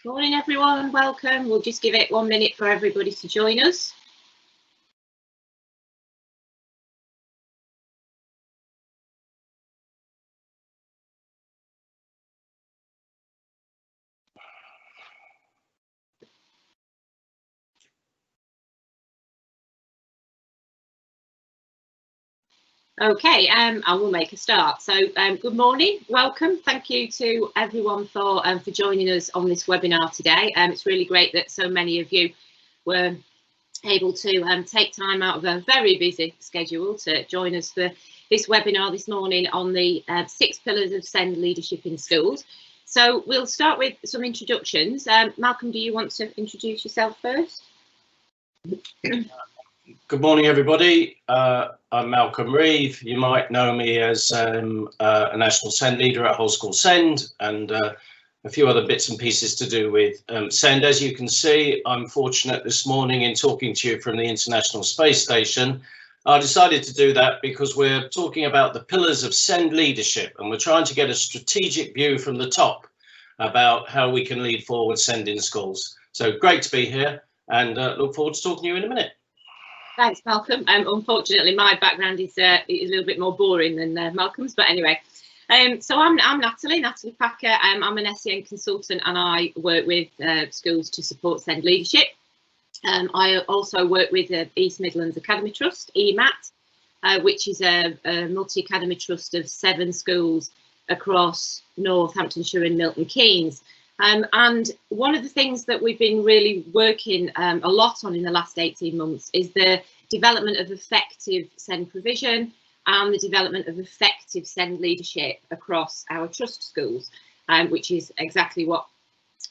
Morning everyone, welcome. We'll just give it 1 minute for everybody to join us. Okay, I will make a start. So good morning, welcome. Thank you to everyone for joining us on this webinar today. It's really great that so many of you were able to take time out of a very busy schedule to join us for this webinar this morning on the 6 pillars of SEND leadership in schools. So we'll start with some introductions. Malcolm, do you want to introduce yourself first? Good morning, everybody. I'm Malcolm Reeve. You might know me as a national SEND leader at Whole School SEND and a few other bits and pieces to do with SEND. As you can see, I'm fortunate this morning in talking to you from the International Space Station. I decided to do that because we're talking about the pillars of SEND leadership, and we're trying to get a strategic view from the top about how we can lead forward SEND in schools. So great to be here, and look forward to talking to you in a minute. Thanks, Malcolm. Unfortunately, my background is a little bit more boring than Malcolm's, but anyway. So I'm Natalie Packer. I'm an SEN consultant and I work with schools to support SEND leadership. I also work with the East Midlands Academy Trust, EMAT, which is a multi-academy trust of 7 schools across Northamptonshire and Milton Keynes. And one of the things that we've been really working a lot on in the last 18 months is the development of effective SEND provision and the development of effective SEND leadership across our trust schools, which is exactly what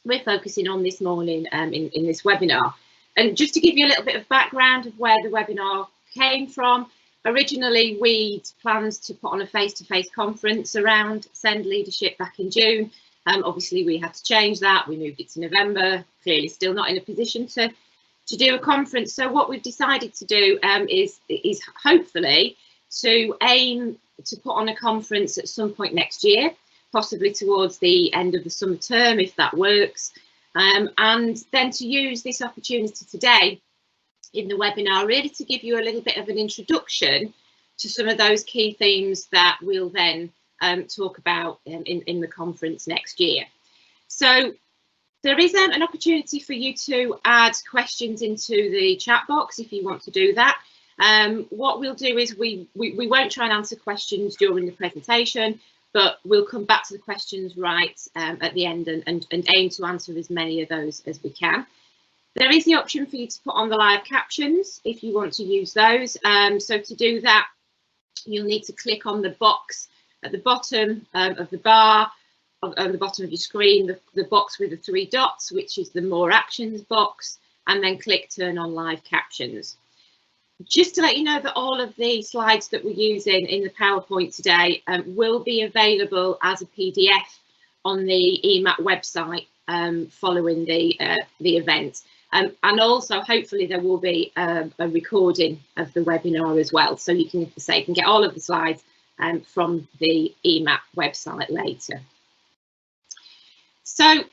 we're focusing on this morning in this webinar. And just to give you a little bit of background of where the webinar came from, originally we'd planned to put on a face-to-face conference around SEND leadership back in June. Obviously we had to change that. We moved it to November, clearly still not in a position to do a conference. So what we've decided to do is hopefully to aim to put on a conference at some point next year, possibly towards the end of the summer term, if that works. And then to use this opportunity today in the webinar, really to give you a little bit of an introduction to some of those key themes that we'll then talk about in the conference next year. So there is an opportunity for you to add questions into the chat box if you want to do that. What we'll do is we won't try and answer questions during the presentation, but we'll come back to the questions right at the end and aim to answer as many of those as we can. There is the option for you to put on the live captions if you want to use those. So to do that, you'll need to click on the box at the bottom of the bar, on the bottom of your screen, the box with the 3 dots, which is the More Actions box, and then click Turn on Live Captions. Just to let you know that all of the slides that we're using in the PowerPoint today will be available as a PDF on the EMAT website following the event. And also, hopefully, there will be a recording of the webinar as well, so you can get all of the slides from the EMAT website later. So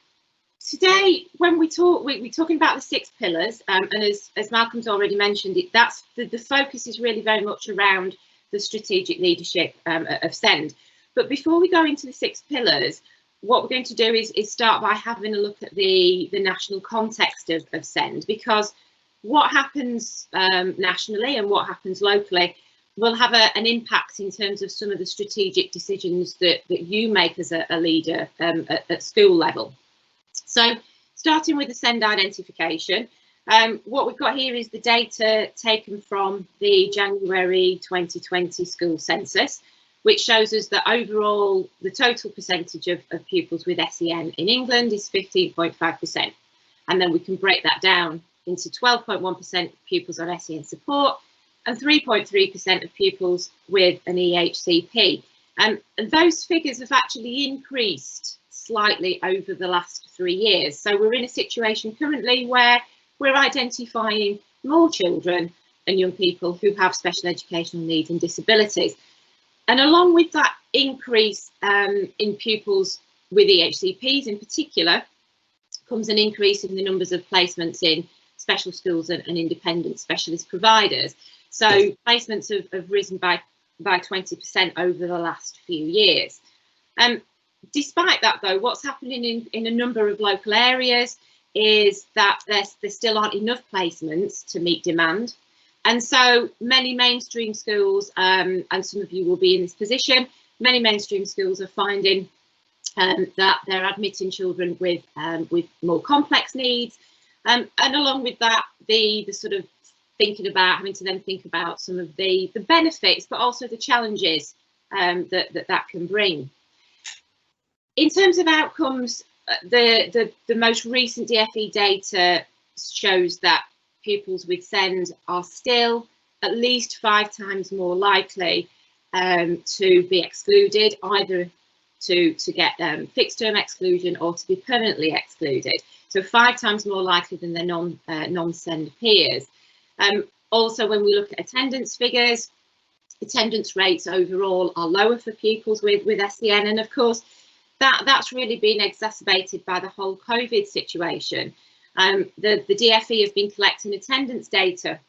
today, when we're talking about the 6 pillars, and as Malcolm's already mentioned, that's the focus is really very much around the strategic leadership of SEND. But before we go into the 6 pillars, what we're going to do is start by having a look at the national context of SEND, because what happens nationally and what happens locally will have an impact in terms of some of the strategic decisions that you make as a leader at school level. So starting with the SEND identification, what we've got here is the data taken from the January 2020 school census, which shows us that overall the total percentage of pupils with SEN in England is 15.5%. And then we can break that down into 12.1% pupils on SEN support and 3.3% of pupils with an EHCP. And those figures have actually increased slightly over the last 3 years. So we're in a situation currently where we're identifying more children and young people who have special educational needs and disabilities. And along with that increase in pupils with EHCPs in particular, comes an increase in the numbers of placements in special schools and independent specialist providers. So placements have risen by 20% over the last few years. Despite that, though, what's happening in a number of local areas is that there still aren't enough placements to meet demand. And so many mainstream schools, and some of you will be in this position, many mainstream schools are finding that they're admitting children with more complex needs. And along with that, the sort of having to then think about some of the benefits, but also the challenges that can bring. In terms of outcomes, the most recent DfE data shows that pupils with SEND are still at least 5 times more likely to be excluded, either to get fixed term exclusion or to be permanently excluded. So 5 times more likely than their non-SEND peers. Also, when we look at attendance figures, attendance rates overall are lower for pupils with SEN, and of course that's really been exacerbated by the whole COVID situation. The DfE have been collecting attendance data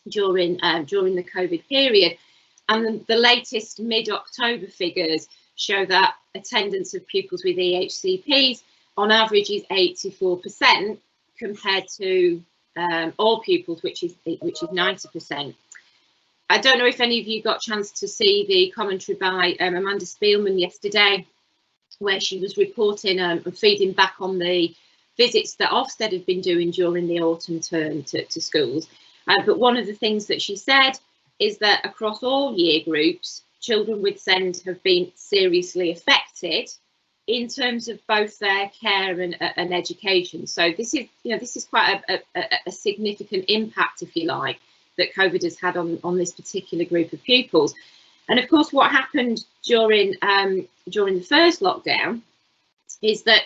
during the COVID period, and the latest mid-October figures show that attendance of pupils with EHCPs on average is 84% compared to all pupils, which is 90%. I don't know if any of you got a chance to see the commentary by Amanda Spielman yesterday, where she was reporting and feeding back on the visits that Ofsted have been doing during the autumn term to schools. But one of the things that she said is that across all year groups, children with SEND have been seriously affected in terms of both their care and education. So this is quite a significant impact, if you like, that COVID has had on this particular group of pupils. And of course, what happened during the first lockdown is that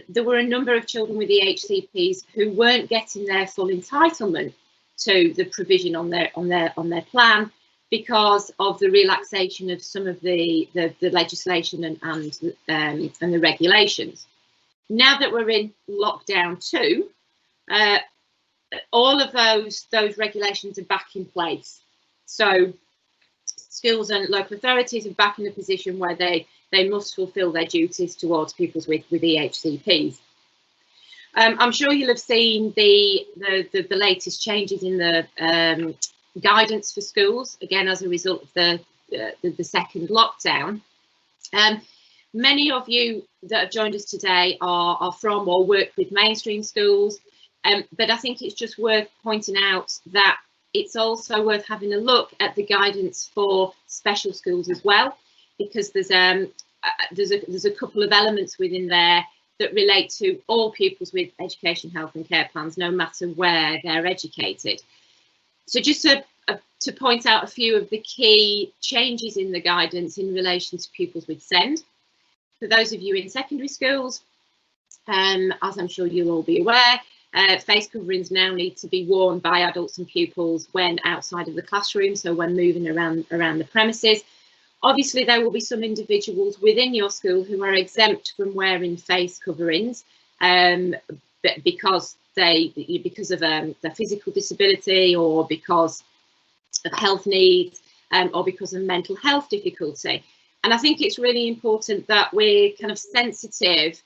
there were a number of children with EHCPs who weren't getting their full entitlement to the provision on their plan because of the relaxation of some of the legislation and the regulations. Now that we're in lockdown 2, all of those regulations are back in place. So schools and local authorities are back in a position where they must fulfil their duties towards pupils with EHCPs. I'm sure you'll have seen the latest changes in the guidance for schools, again as a result of the second lockdown. Many of you that have joined us today are from or work with mainstream schools, but I think it's just worth pointing out that it's also worth having a look at the guidance for special schools as well, because there's a couple of elements within there that relate to all pupils with education, health and care plans, no matter where they're educated. So just to point out a few of the key changes in the guidance in relation to pupils with SEND. For those of you in secondary schools, as I'm sure you'll all be aware, face coverings now need to be worn by adults and pupils when outside of the classroom, so when moving around the premises. Obviously, there will be some individuals within your school who are exempt from wearing face coverings because of their physical disability, or because of health needs, or because of mental health difficulty. And I think it's really important that we're kind of sensitive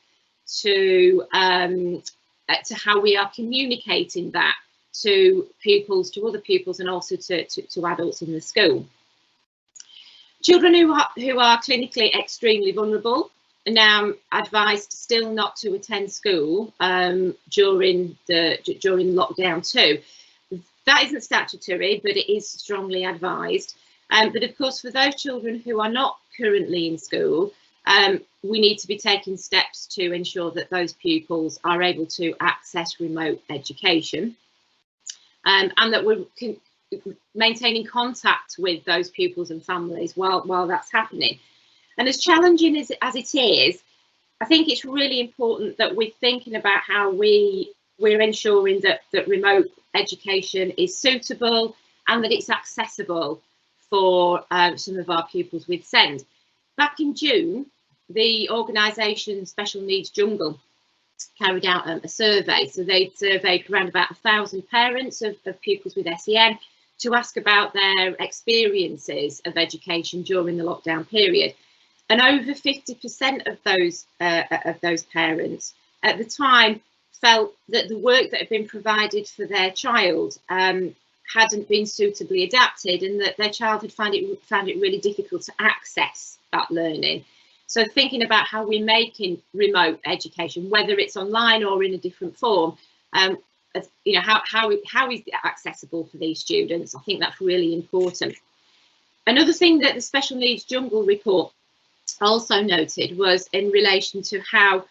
to how we are communicating that to pupils, to other pupils, and also to adults in the school. Children who are clinically extremely vulnerable are now advised still not to attend school during lockdown 2. That isn't statutory, but it is strongly advised. But of course, for those children who are not currently in school, we need to be taking steps to ensure that those pupils are able to access remote education, and that we're maintaining contact with those pupils and families while that's happening. And as challenging as it is, I think it's really important that we're thinking about how we're ensuring that remote education is suitable and that it's accessible for some of our pupils with SEND. Back in June, the organisation Special Needs Jungle carried out a survey. So they surveyed around about 1,000 parents of pupils with SEN to ask about their experiences of education during the lockdown period. And over 50% of those parents at the time felt that the work that had been provided for their child hadn't been suitably adapted, and that their child had found it really difficult to access that learning. So thinking about how we're making remote education, whether it's online or in a different form, you know, how is it accessible for these students? I think that's really important. Another thing that the Special Needs Jungle report also noted was in relation to how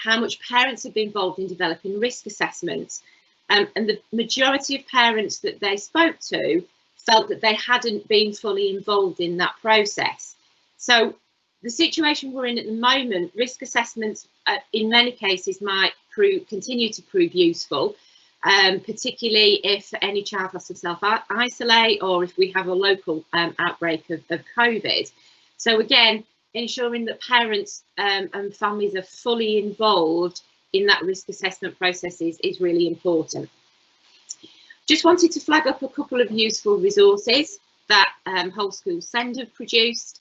much parents have been involved in developing risk assessments. And the majority of parents that they spoke to felt that they hadn't been fully involved in that process. So the situation we're in at the moment, risk assessments in many cases might continue to prove useful, particularly if any child has to self-isolate or if we have a local outbreak of COVID. So again, ensuring that parents and families are fully involved in that risk assessment process is really important. Just wanted to flag up a couple of useful resources that Whole School Send have produced.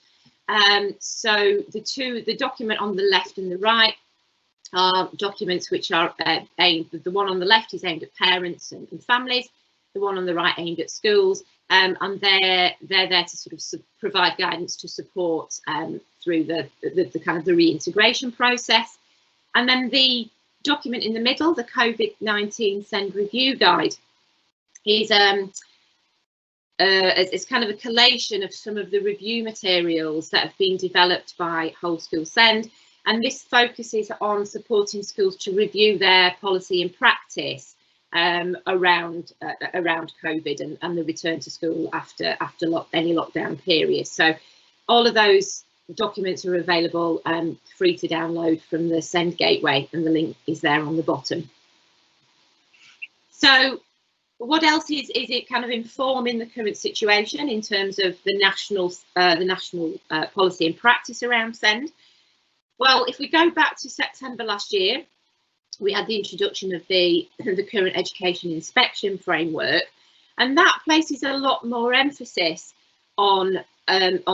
So the document on the left and the right are documents which are aimed, the one on the left is aimed at parents and families, the one on the right aimed at schools, and they're there to sort of provide guidance to support through the kind of the reintegration process. And then the document in the middle, the COVID-19 Send Review Guide, is it's kind of a collation of some of the review materials that have been developed by Whole School Send, and this focuses on supporting schools to review their policy and practice around COVID and the return to school after any lockdown period. So all of those documents are available free to download from the Send Gateway, and the link is there on the bottom. So what else is it kind of informing the current situation in terms of the national policy and practice around Send? Well, if we go back to September last year, we had the introduction of the current education inspection framework, and that places a lot more emphasis on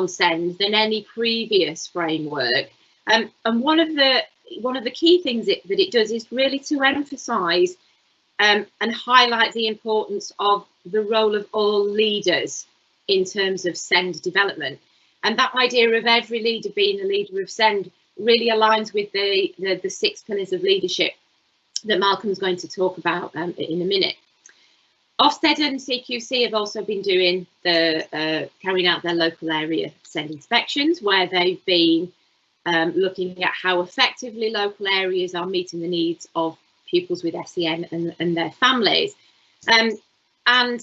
Send than any previous framework. And one of the key things that it does is really to emphasise and highlight the importance of the role of all leaders in terms of Send development. And that idea of every leader being a leader of Send really aligns with the 6 pillars of leadership that Malcolm's going to talk about in a minute. Ofsted and CQC have also been doing carrying out their local area Send inspections, where they've been looking at how effectively local areas are meeting the needs of pupils with SEN and their families. And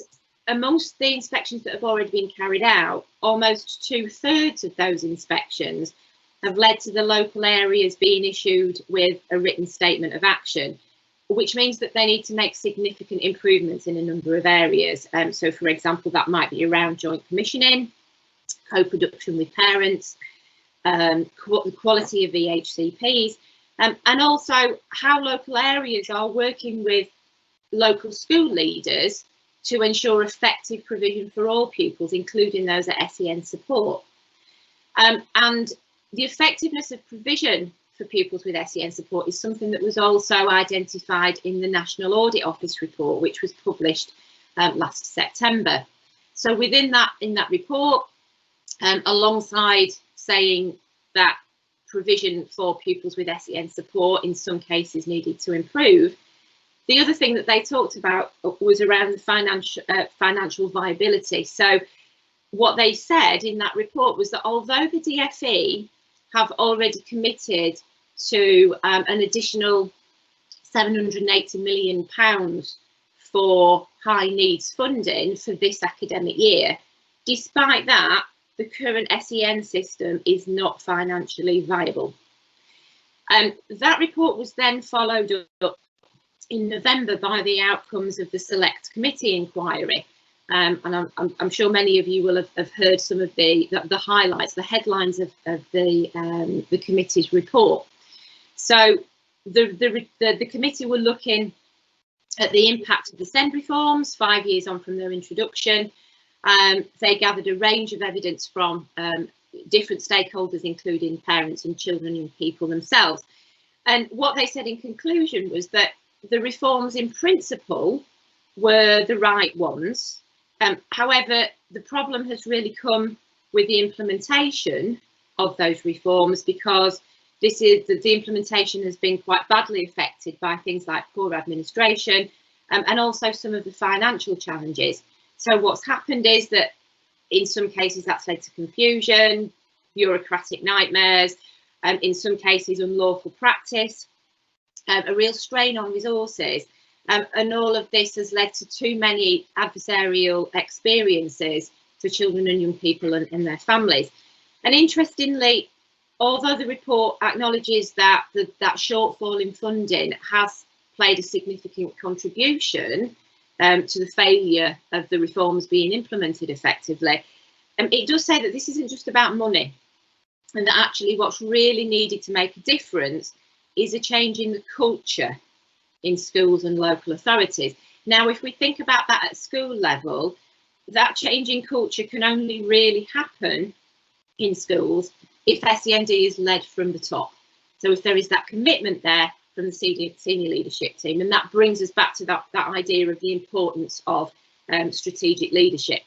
amongst the inspections that have already been carried out, almost 2/3 of those inspections have led to the local areas being issued with a written statement of action, which means that they need to make significant improvements in a number of areas. So, for example, that might be around joint commissioning, co-production with parents, the quality of EHCPs, and also how local areas are working with local school leaders to ensure effective provision for all pupils, including those at SEN support. And the effectiveness of provision for pupils with SEN support is something that was also identified in the National Audit Office report, which was published last September. So within that, in that report, alongside saying that provision for pupils with SEN support in some cases needed to improve, the other thing that they talked about was around the financial viability. So what they said in that report was that although the DfE have already committed to an additional £780 million for high needs funding for this academic year, despite that, the current SEN system is not financially viable. That report was then followed up in November by the outcomes of the Select Committee inquiry. And I'm sure many of you will have heard some of the highlights, the headlines of the committee's report. So the committee were looking at the impact of the SEND reforms 5 years on from their introduction. They gathered a range of evidence from different stakeholders, including parents and children and young people themselves. And what they said in conclusion was that the reforms in principle were the right ones. However, the problem has really come with the implementation of those reforms, because the implementation has been quite badly affected by things like poor administration and also some of the financial challenges. So what's happened is that in some cases that's led to confusion, bureaucratic nightmares, in some cases unlawful practice, a real strain on resources, and all of this has led to too many adversarial experiences for children and young people and their families. And interestingly, although the report acknowledges that that shortfall in funding has played a significant contribution to the failure of the reforms being implemented effectively, it does say that this isn't just about money, and that actually what's really needed to make a difference is a change in the culture in schools and local authorities. Now, if we think about that at school level, that change in culture can only really happen in schools if SEND is led from the top. So if there is that commitment there from the senior leadership team, and that brings us back to that idea of the importance of strategic leadership.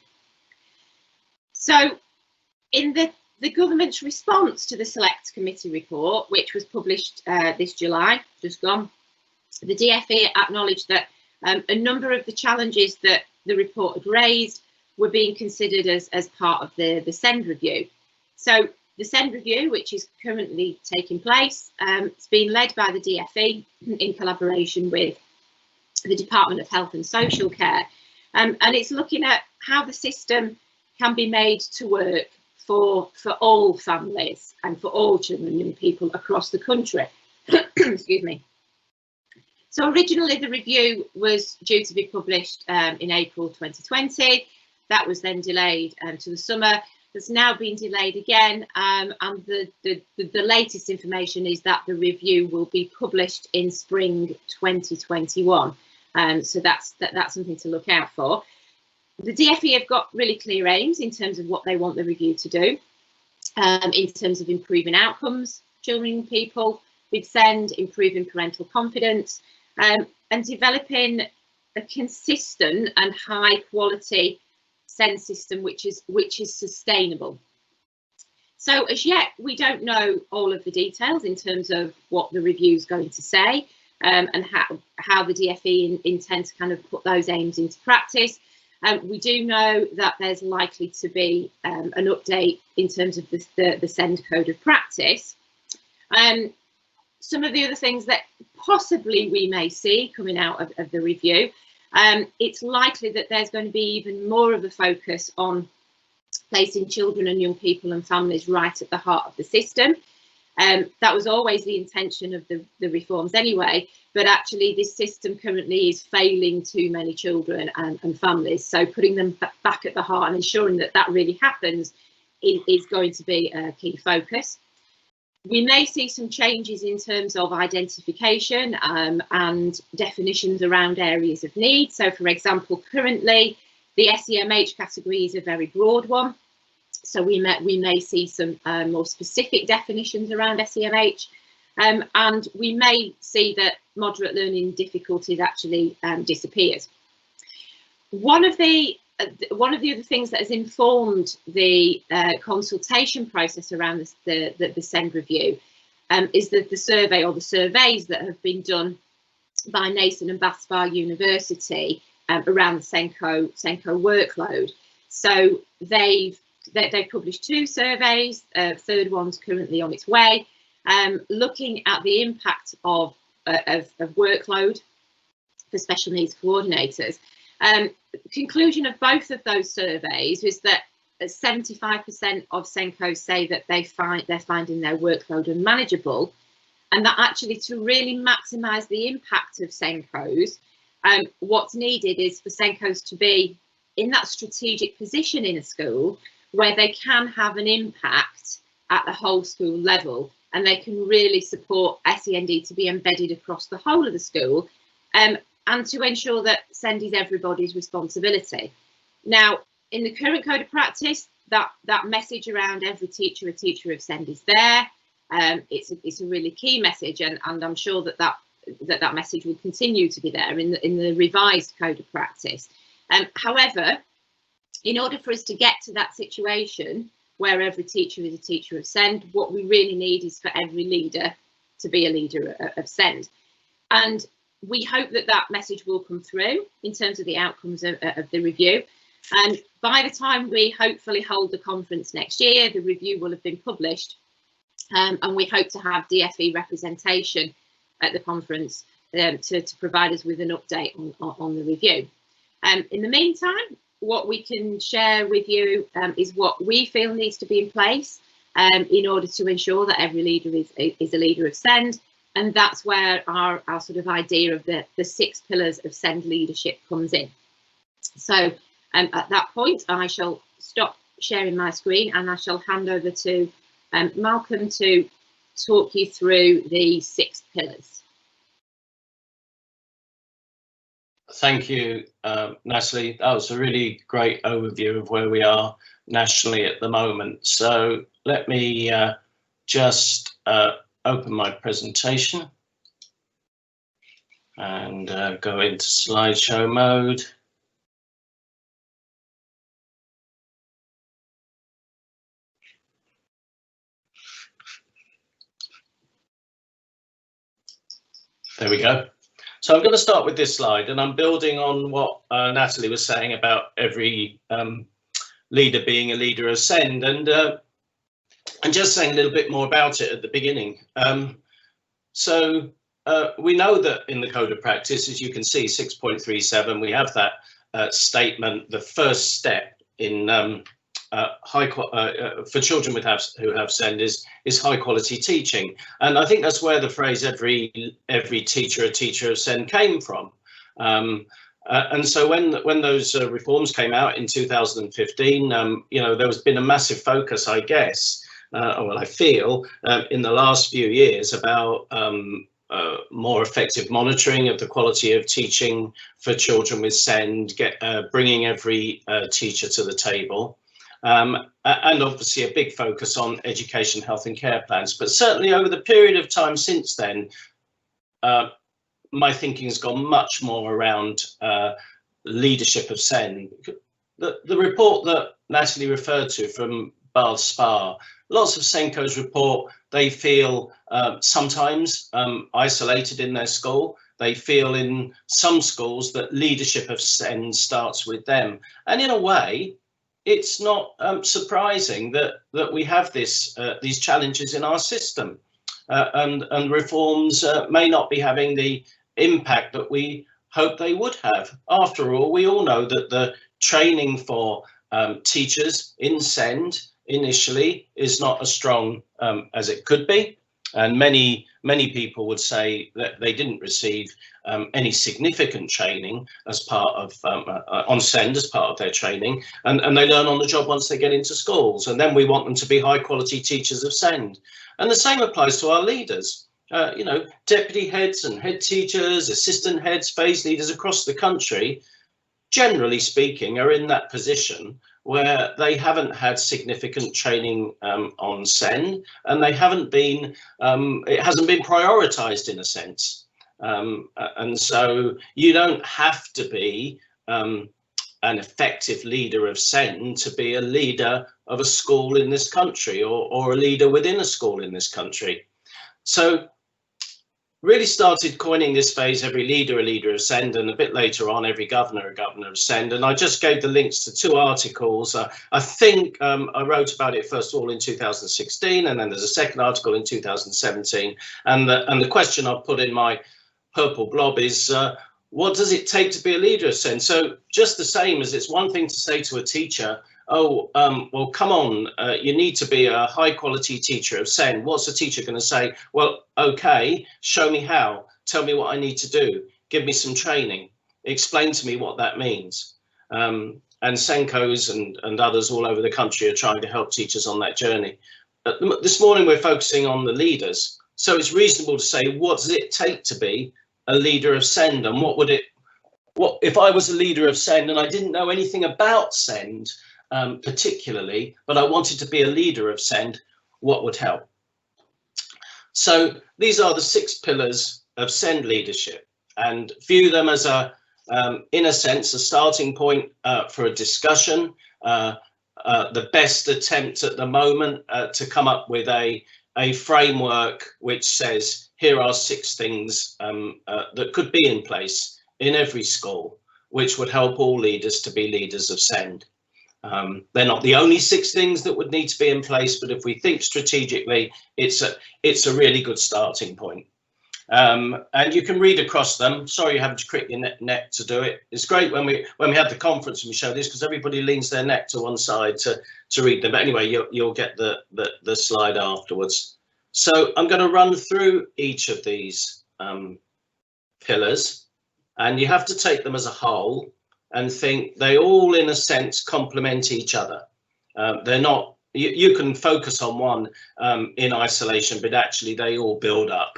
So in the government's response to the Select Committee report, which was published this July, just gone, the DfE acknowledged that a number of the challenges that the report had raised were being considered as part of the SEND review. So the SEND review, which is currently taking place, it's been led by the DfE in collaboration with the Department of Health and Social Care, and it's looking at how the system can be made to work for all families and for all children and young people across the country. Excuse me. So originally the review was due to be published in April 2020. That was then delayed to the summer. That's now been delayed again, and the latest information is that the review will be published in spring 2021. So that's something to look out for. The DfE have got really clear aims in terms of what they want the review to do, in terms of improving outcomes, children and people with SEND, improving parental confidence, and developing a consistent and high quality SEND system which is sustainable. So as yet we don't know all of the details in terms of what the review is going to say, and how the DfE intend to kind of put those aims into practice. We do know that there's likely to be an update in terms of the SEND code of practice. Some of the other things that possibly we may see coming out of the review, it's likely that there's going to be even more of a focus on placing children and young people and families right at the heart of the system. That was always the intention of the reforms anyway, but actually this system currently is failing too many children and families. So putting them back at the heart and ensuring that that really happens is going to be a key focus. We may see some changes in terms of identification and definitions around areas of need. So, for example, currently the SEMH category is a very broad one. So we may see some more specific definitions around SEMH, and we may see that moderate learning difficulties actually disappears. One of the other things that has informed the consultation process around the SEND review is the survey, or the surveys that have been done by Nason and Bath Spa University around the SENCO workload. So they've published 2 surveys, third one's currently on its way, looking at the impact of workload for special needs coordinators. Conclusion of both of those surveys is that 75% of SENCOs say that they're finding their workload unmanageable, and that actually to really maximise the impact of SENCOs, what's needed is for SENCOs to be in that strategic position in a school where they can have an impact at the whole school level, and they can really support SEND to be embedded across the whole of the school, and to ensure that SEND is everybody's responsibility. Now, in the current code of practice, that message around every teacher a teacher of SEND is there. It's a really key message, and I'm sure that message will continue to be there in the revised code of practice. However, in order for us to get to that situation where every teacher is a teacher of SEND, what we really need is for every leader to be a leader of SEND. And we hope that message will come through in terms of the outcomes of the review. And by the time we hopefully hold the conference next year, the review will have been published, and we hope to have DFE representation at the conference to provide us with an update on the review. In the meantime, what we can share with you is what we feel needs to be in place in order to ensure that every leader is a leader of SEND, and that's where our sort of idea of the 6 pillars of SEND leadership comes in. So at that point, I shall stop sharing my screen and I shall hand over to Malcolm to talk you through the 6 pillars. Thank you, Natalie. That was a really great overview of where we are nationally at the moment. So let me just open my presentation and go into slideshow mode. There we go. So I'm going to start with this slide, and I'm building on what Natalie was saying about every leader being a leader of SEND, and just saying a little bit more about it at the beginning. So we know that in the code of practice, as you can see, 6.37, we have that statement, the first step in for children who have SEND is high quality teaching, and I think that's where the phrase every teacher a teacher of SEND came from. And so when those reforms came out in 2015, you know, there's been a massive focus, I guess, well, I feel in the last few years about more effective monitoring of the quality of teaching for children with SEND, bringing every teacher to the table. And obviously a big focus on education, health and care plans. But certainly over the period of time since then, my thinking has gone much more around leadership of SEND. The report that Natalie referred to from Bath Spa, lots of SENCOs report they feel sometimes isolated in their school. They feel in some schools that leadership of SEND starts with them. And in a way, it's not surprising that we have these challenges in our system, and reforms may not be having the impact that we hope they would have. After all, we all know that the training for teachers in SEND initially is not as strong as it could be, and many people would say that they didn't receive any significant training as part of on SEND as part of their training, and they learn on the job once they get into schools, and then we want them to be high quality teachers of SEND. And the same applies to our leaders. You know, deputy heads and head teachers, assistant heads, phase leaders across the country, generally speaking, are in that position where they haven't had significant training on SEND, and they haven't been, it hasn't been prioritised in a sense. And so you don't have to be an effective leader of SEND to be a leader of a school in this country, or a leader within a school in this country. So really started coining this phrase, every leader a leader of SEND, and a bit later on, every governor a governor of SEND. And I just gave the links to 2 articles. I think I wrote about it first of all in 2016, and then there's a second article in 2017. And the question I've put in my purple blob is, what does it take to be a leader of SEND? So just the same as it's one thing to say to a teacher, oh, well, come on, you need to be a high quality teacher of SEND. What's the teacher going to say? Well, okay, show me how, tell me what I need to do, give me some training, explain to me what that means. And SENCOs and others all over the country are trying to help teachers on that journey. this morning we're focusing on the leaders. So it's reasonable to say, what does it take to be a leader of SEND, and what if I was a leader of SEND and I didn't know anything about SEND particularly, but I wanted to be a leader of SEND, what would help? So these are the 6 pillars of SEND leadership, and view them as in a sense, a starting point for a discussion. The best attempt at the moment to come up with a framework which says, here are 6 things that could be in place in every school, which would help all leaders to be leaders of SEND. They're not the only 6 things that would need to be in place, but if we think strategically, it's a really good starting point. And you can read across them. Sorry, you have to crick your neck to do it. It's great when we had the conference and we show this, because everybody leans their neck to one side to read them. But anyway, you'll get the slide afterwards. So I'm going to run through each of these pillars, and you have to take them as a whole and think they all, in a sense, complement each other. They're not. You can focus on one in isolation, but actually they all build up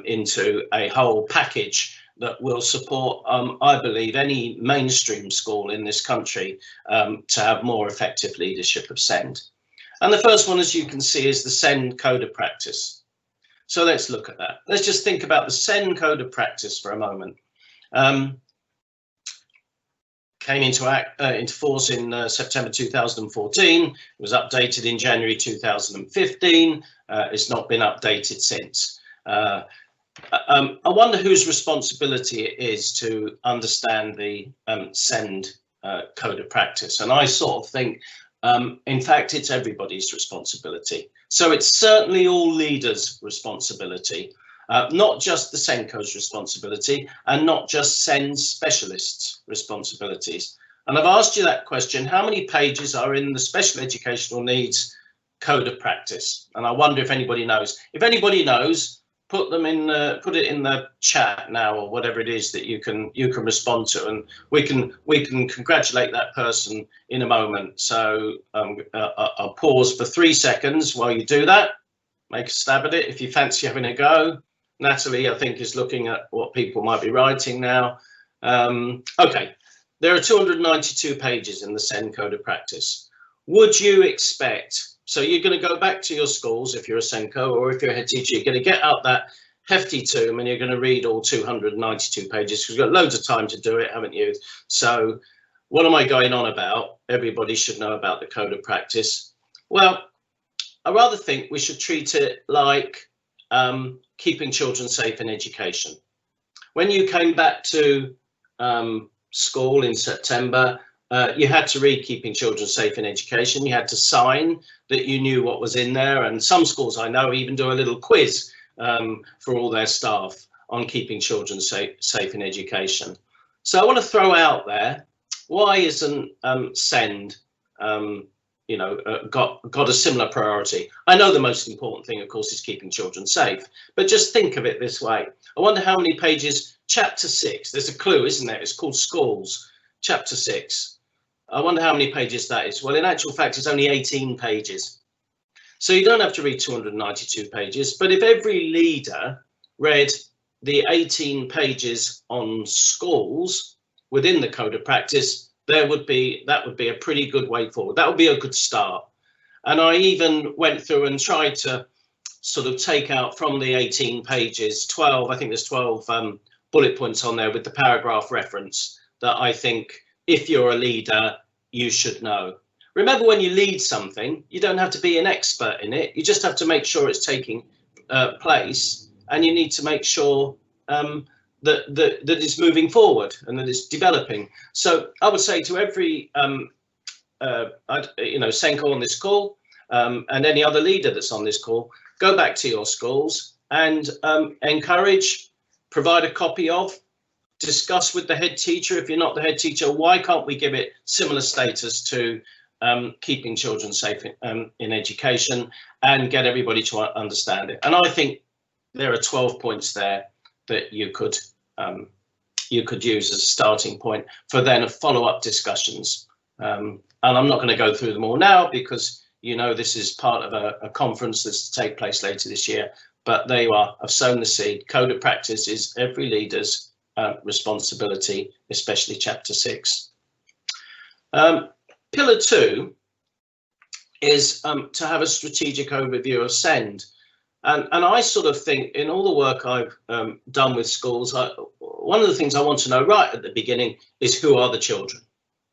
into a whole package that will support, I believe, any mainstream school in this country to have more effective leadership of SEND. And the first one, as you can see, is the SEND Code of Practice. So let's look at that. Let's just think about the SEND Code of Practice for a moment. Came into force in September 2014. It was updated in January 2015. It's not been updated since. I wonder whose responsibility it is to understand the SEND Code of Practice. And I sort of think, in fact, it's everybody's responsibility. So it's certainly all leaders' responsibility, not just the SENCO's responsibility, and not just SEND specialists' responsibilities. And I've asked you that question: how many pages are in the Special Educational Needs Code of Practice? And I wonder if anybody knows. If anybody knows, put it in the chat now, or whatever it is that you can respond to, and we can congratulate that person in a moment. So I'll pause for 3 seconds while you do that. Make a stab at it if you fancy having a go. Natalie, I think, is looking at what people might be writing now. Okay, there are 292 pages in the SEND Code of Practice. Would you expect, so you're going to go back to your schools if you're a SENCO, or if you're a head teacher, you're going to get out that hefty tome and you're going to read all 292 pages, because you've got loads of time to do it, haven't you? So what am I going on about? Everybody should know about the Code of Practice. Well, I rather think we should treat it like keeping children safe in education. When you came back to school in September, you had to read Keeping Children Safe in Education. You had to sign that you knew what was in there, and some schools I know even do a little quiz for all their staff on keeping children safe in education. So I want to throw out there, why isn't SEND got a similar priority? I know the most important thing, of course, is keeping children safe, but just think of it this way. I wonder how many pages, chapter 6, there's a clue, isn't there? It's called Schools, chapter 6. I wonder how many pages that is. Well, in actual fact, it's only 18 pages. So you don't have to read 292 pages, but if every leader read the 18 pages on schools within the Code of Practice, that would be a pretty good way forward. That would be a good start. And I even went through and tried to sort of take out from the 18 pages 12, I think there's 12 bullet points on there with the paragraph reference that I think, if you're a leader, you should know. Remember, when you lead something, you don't have to be an expert in it. You just have to make sure it's taking place, and you need to make sure that it's moving forward and that it's developing. So I would say to every SENCO on this call and any other leader that's on this call, go back to your schools and encourage, provide a copy of, discuss with the head teacher. If you're not the head teacher, why can't we give it similar status to keeping children safe in education, and get everybody to understand it? And I think there are 12 points there that you could use as a starting point for then follow-up discussions. And I'm not going to go through them all now, because You know, this is part of a conference that's to take place later this year, but there you are. I've sown the seed. Code of practice is every leader's responsibility, especially chapter 6. Pillar 2 is to have a strategic overview of SEND. And I sort of think in all the work I've done with schools, one of the things I want to know right at the beginning is who are the children?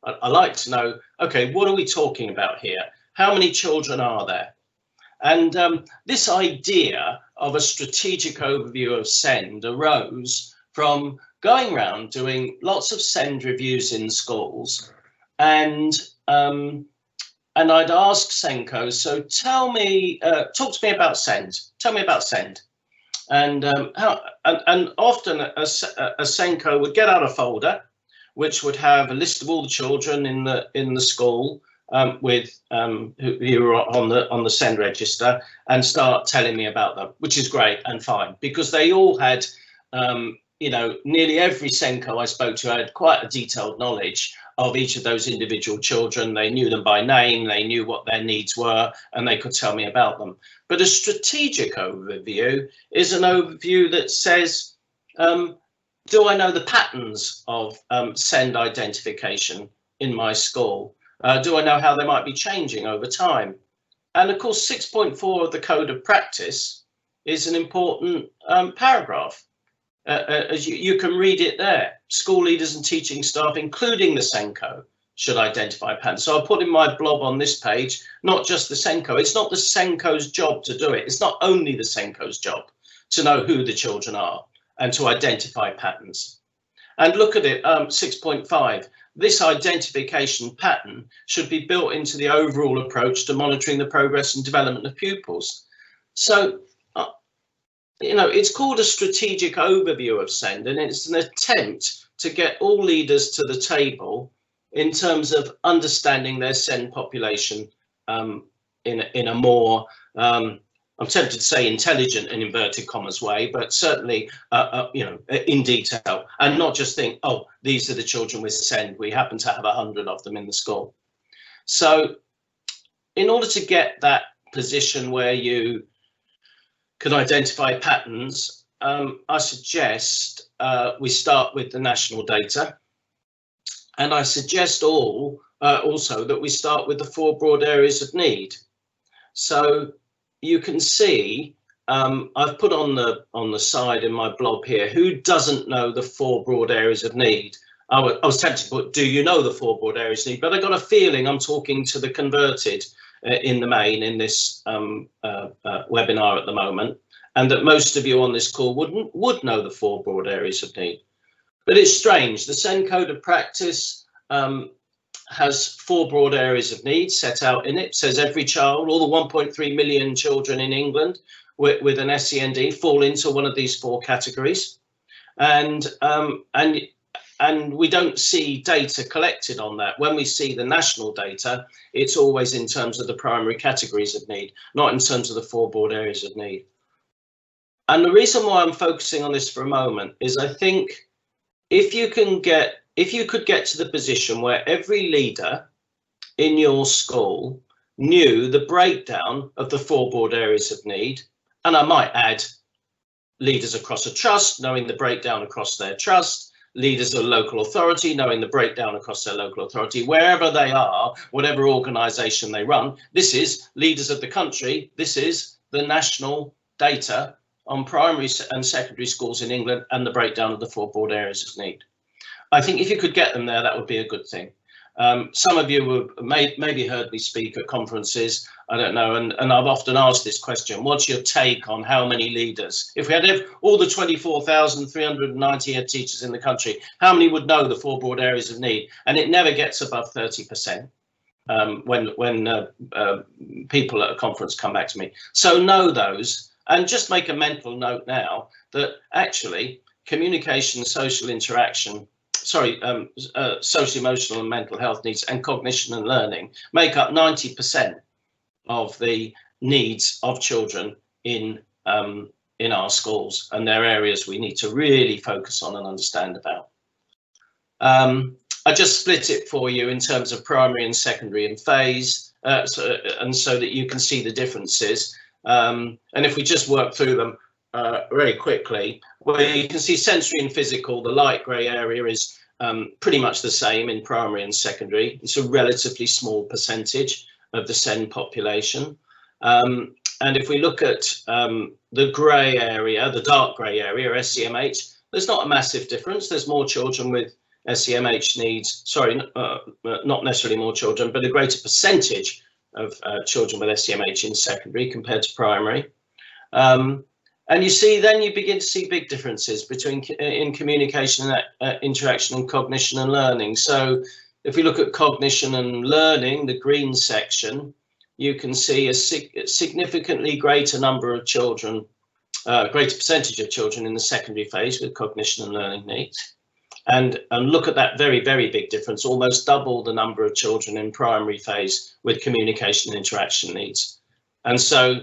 I like to know, okay, what are we talking about here? How many children are there? And this idea of a strategic overview of SEND arose from going around doing lots of SEND reviews in schools, and I'd ask SENCOs, so tell me, talk to me about SEND. Tell me about SEND. And often a SENCO would get out a folder, which would have a list of all the children in the school with who were on the SEND register, and start telling me about them, which is great and fine, because they all had, you know, nearly every SENCO I spoke to had quite a detailed knowledge of each of those individual children. They knew them by name, they knew what their needs were, and they could tell me about them. But a strategic overview is an overview that says, do I know the patterns of SEND identification in my school? Do I know how they might be changing over time? And of course, 6.4 of the Code of Practice is an important paragraph. As you can read it there. School leaders and teaching staff, including the SENCO, should identify patterns. So I'll put in my blob on this page, not just the SENCO. It's not the SENCO's job to do it. It's not only the SENCO's job to know who the children are and to identify patterns. And look at it, 6.5. This identification pattern should be built into the overall approach to monitoring the progress and development of pupils. So, you know, it's called a strategic overview of SEND, and it's an attempt to get all leaders to the table in terms of understanding their SEND population in a more, I'm tempted to say intelligent and inverted commas way, but certainly, you know, in detail, and not just think, oh, these are the children with SEND. We happen to have 100 of them in the school. So in order to get that position where you can identify patterns, I suggest we start with the national data. And I suggest also that we start with the 4 broad areas of need. So you can see, I've put on the side in my blob here, who doesn't know the 4 broad areas of need? I was tempted to put, do you know the 4 broad areas of need? But I got a feeling I'm talking to the converted in the main in this webinar at the moment, and that most of you on this call would know the 4 broad areas of need. But it's strange, the SEND Code of Practice has 4 broad areas of need set out in it. It says every child, all the 1.3 million children in England with an SEND fall into one of these 4 categories. And we don't see data collected on that. When we see the national data, it's always in terms of the primary categories of need, not in terms of the 4 broad areas of need. And the reason why I'm focusing on this for a moment is I think if you could get to the position where every leader in your school knew the breakdown of the 4 broad areas of need, and I might add leaders across a trust, knowing the breakdown across their trust, leaders of local authority, knowing the breakdown across their local authority, wherever they are, whatever organisation they run. This is leaders of the country. This is the national data on primary and secondary schools in England and the breakdown of the 4 broad areas of need. I think if you could get them there, that would be a good thing. Some of you have maybe heard me speak at conferences, I don't know, and I've often asked this question, what's your take on how many leaders? If we had all the 24,390 head teachers in the country, how many would know the 4 broad areas of need? And it never gets above 30% when people at a conference come back to me. So know those, and just make a mental note now that actually communication, social interaction, social, emotional and mental health needs and cognition and learning make up 90% of the needs of children in our schools, and they're areas we need to really focus on and understand about. I just split it for you in terms of primary and secondary and phase, so that you can see the differences. And if we just work through them very quickly, where you can see sensory and physical, the light grey area is pretty much the same in primary and secondary. It's a relatively small percentage of the SEND population. And if we look at the grey area, the dark grey area, or SEMH, there's not a massive difference. There's more children with SEMH needs, sorry, not necessarily more children, but a greater percentage of children with SEMH in secondary compared to primary. And you see, then you begin to see big differences between in communication, interaction, and cognition and learning. So if we look at cognition and learning, the green section, you can see a significantly greater number of children, greater percentage of children in the secondary phase with cognition and learning needs. And look at that very, very big difference, almost double the number of children in primary phase with communication and interaction needs. And so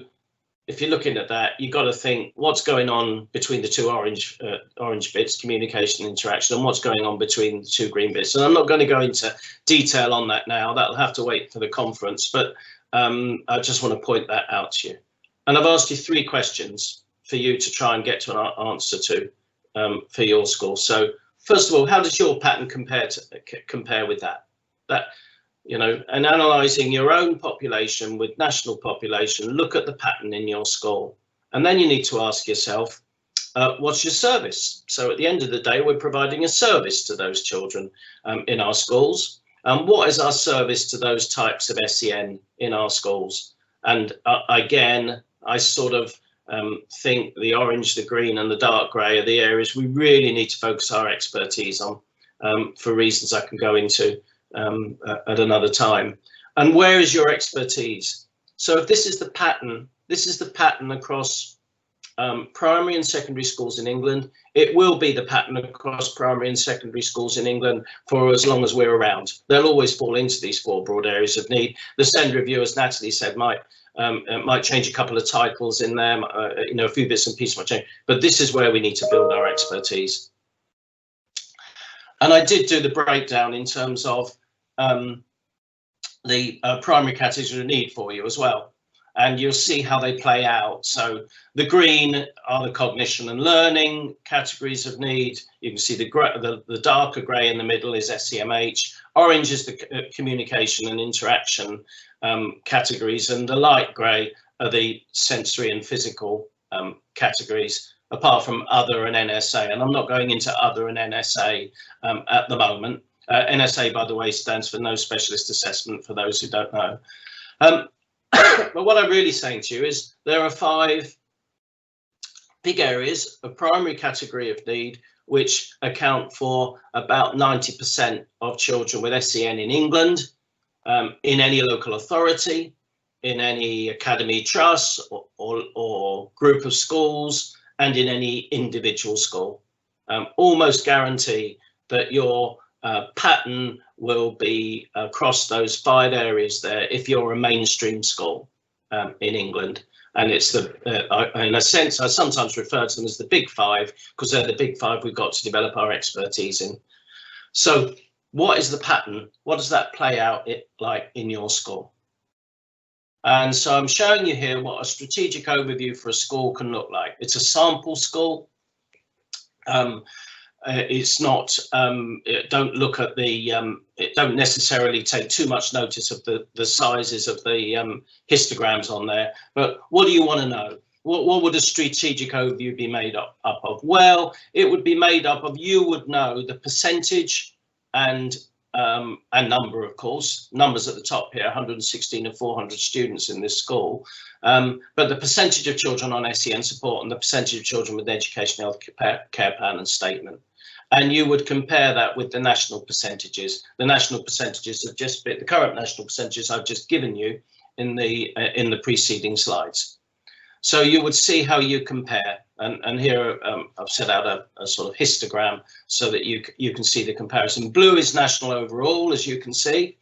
if you're looking at that, you've got to think what's going on between the two orange bits, communication and interaction, and what's going on between the two green bits. And I'm not going to go into detail on that now. That'll have to wait for the conference, but I just want to point that out to you. And I've asked you 3 questions for you to try and get to an answer to for your school. So first of all, how does your pattern compare with that? You know, and analysing your own population with national population, look at the pattern in your school. And then you need to ask yourself, what's your service? So at the end of the day, we're providing a service to those children in our schools. What is our service to those types of SEN in our schools? And again, I sort of think the orange, the green and the dark grey are the areas we really need to focus our expertise on for reasons I can go into at another time. And where is your expertise? So if this is the pattern across primary and secondary schools in England. It will be the pattern across primary and secondary schools in England for as long as we're around. They'll always fall into these 4 broad areas of need. The SEND review, as Natalie said, might change a couple of titles in there, you know, a few bits and pieces might change, but this is where we need to build our expertise. And I did do the breakdown in terms of the primary categories of need for you as well. And you'll see how they play out. So the green are the cognition and learning categories of need. You can see the darker grey in the middle is SEMH. Orange is the communication and interaction categories, and the light grey are the sensory and physical categories, apart from other and NSA. And I'm not going into other and NSA at the moment. NSA, by the way, stands for no specialist assessment, for those who don't know. But what I'm really saying to you is there are 5 big areas of primary category of need which account for about 90% of children with SEN in England, in any local authority, in any academy trust or group of schools, and in any individual school. Almost guarantee that your pattern will be across those 5 areas there if you're a mainstream school in England. And it's the, in a sense, I sometimes refer to them as the big 5 because they're the big 5 we've got to develop our expertise in. So what is the pattern? What does that play out like in your school? And so I'm showing you here what a strategic overview for a school can look like. It's a sample school. It's not, don't look at the, don't necessarily take too much notice of the sizes of the histograms on there, but what do you want to know? What would a strategic overview be made up of? Well, it would be made up of, you would know the percentage and number, of course, numbers at the top here, 116 and 400 students in this school, but the percentage of children on SEN support and the percentage of children with education health care plan and statement. And you would compare that with the national percentages. The national percentages have just been, the current national percentages I've just given you in the preceding slides. So you would see how you compare. And here I've set out a sort of histogram so that you can see the comparison. Blue is national overall, as you can see.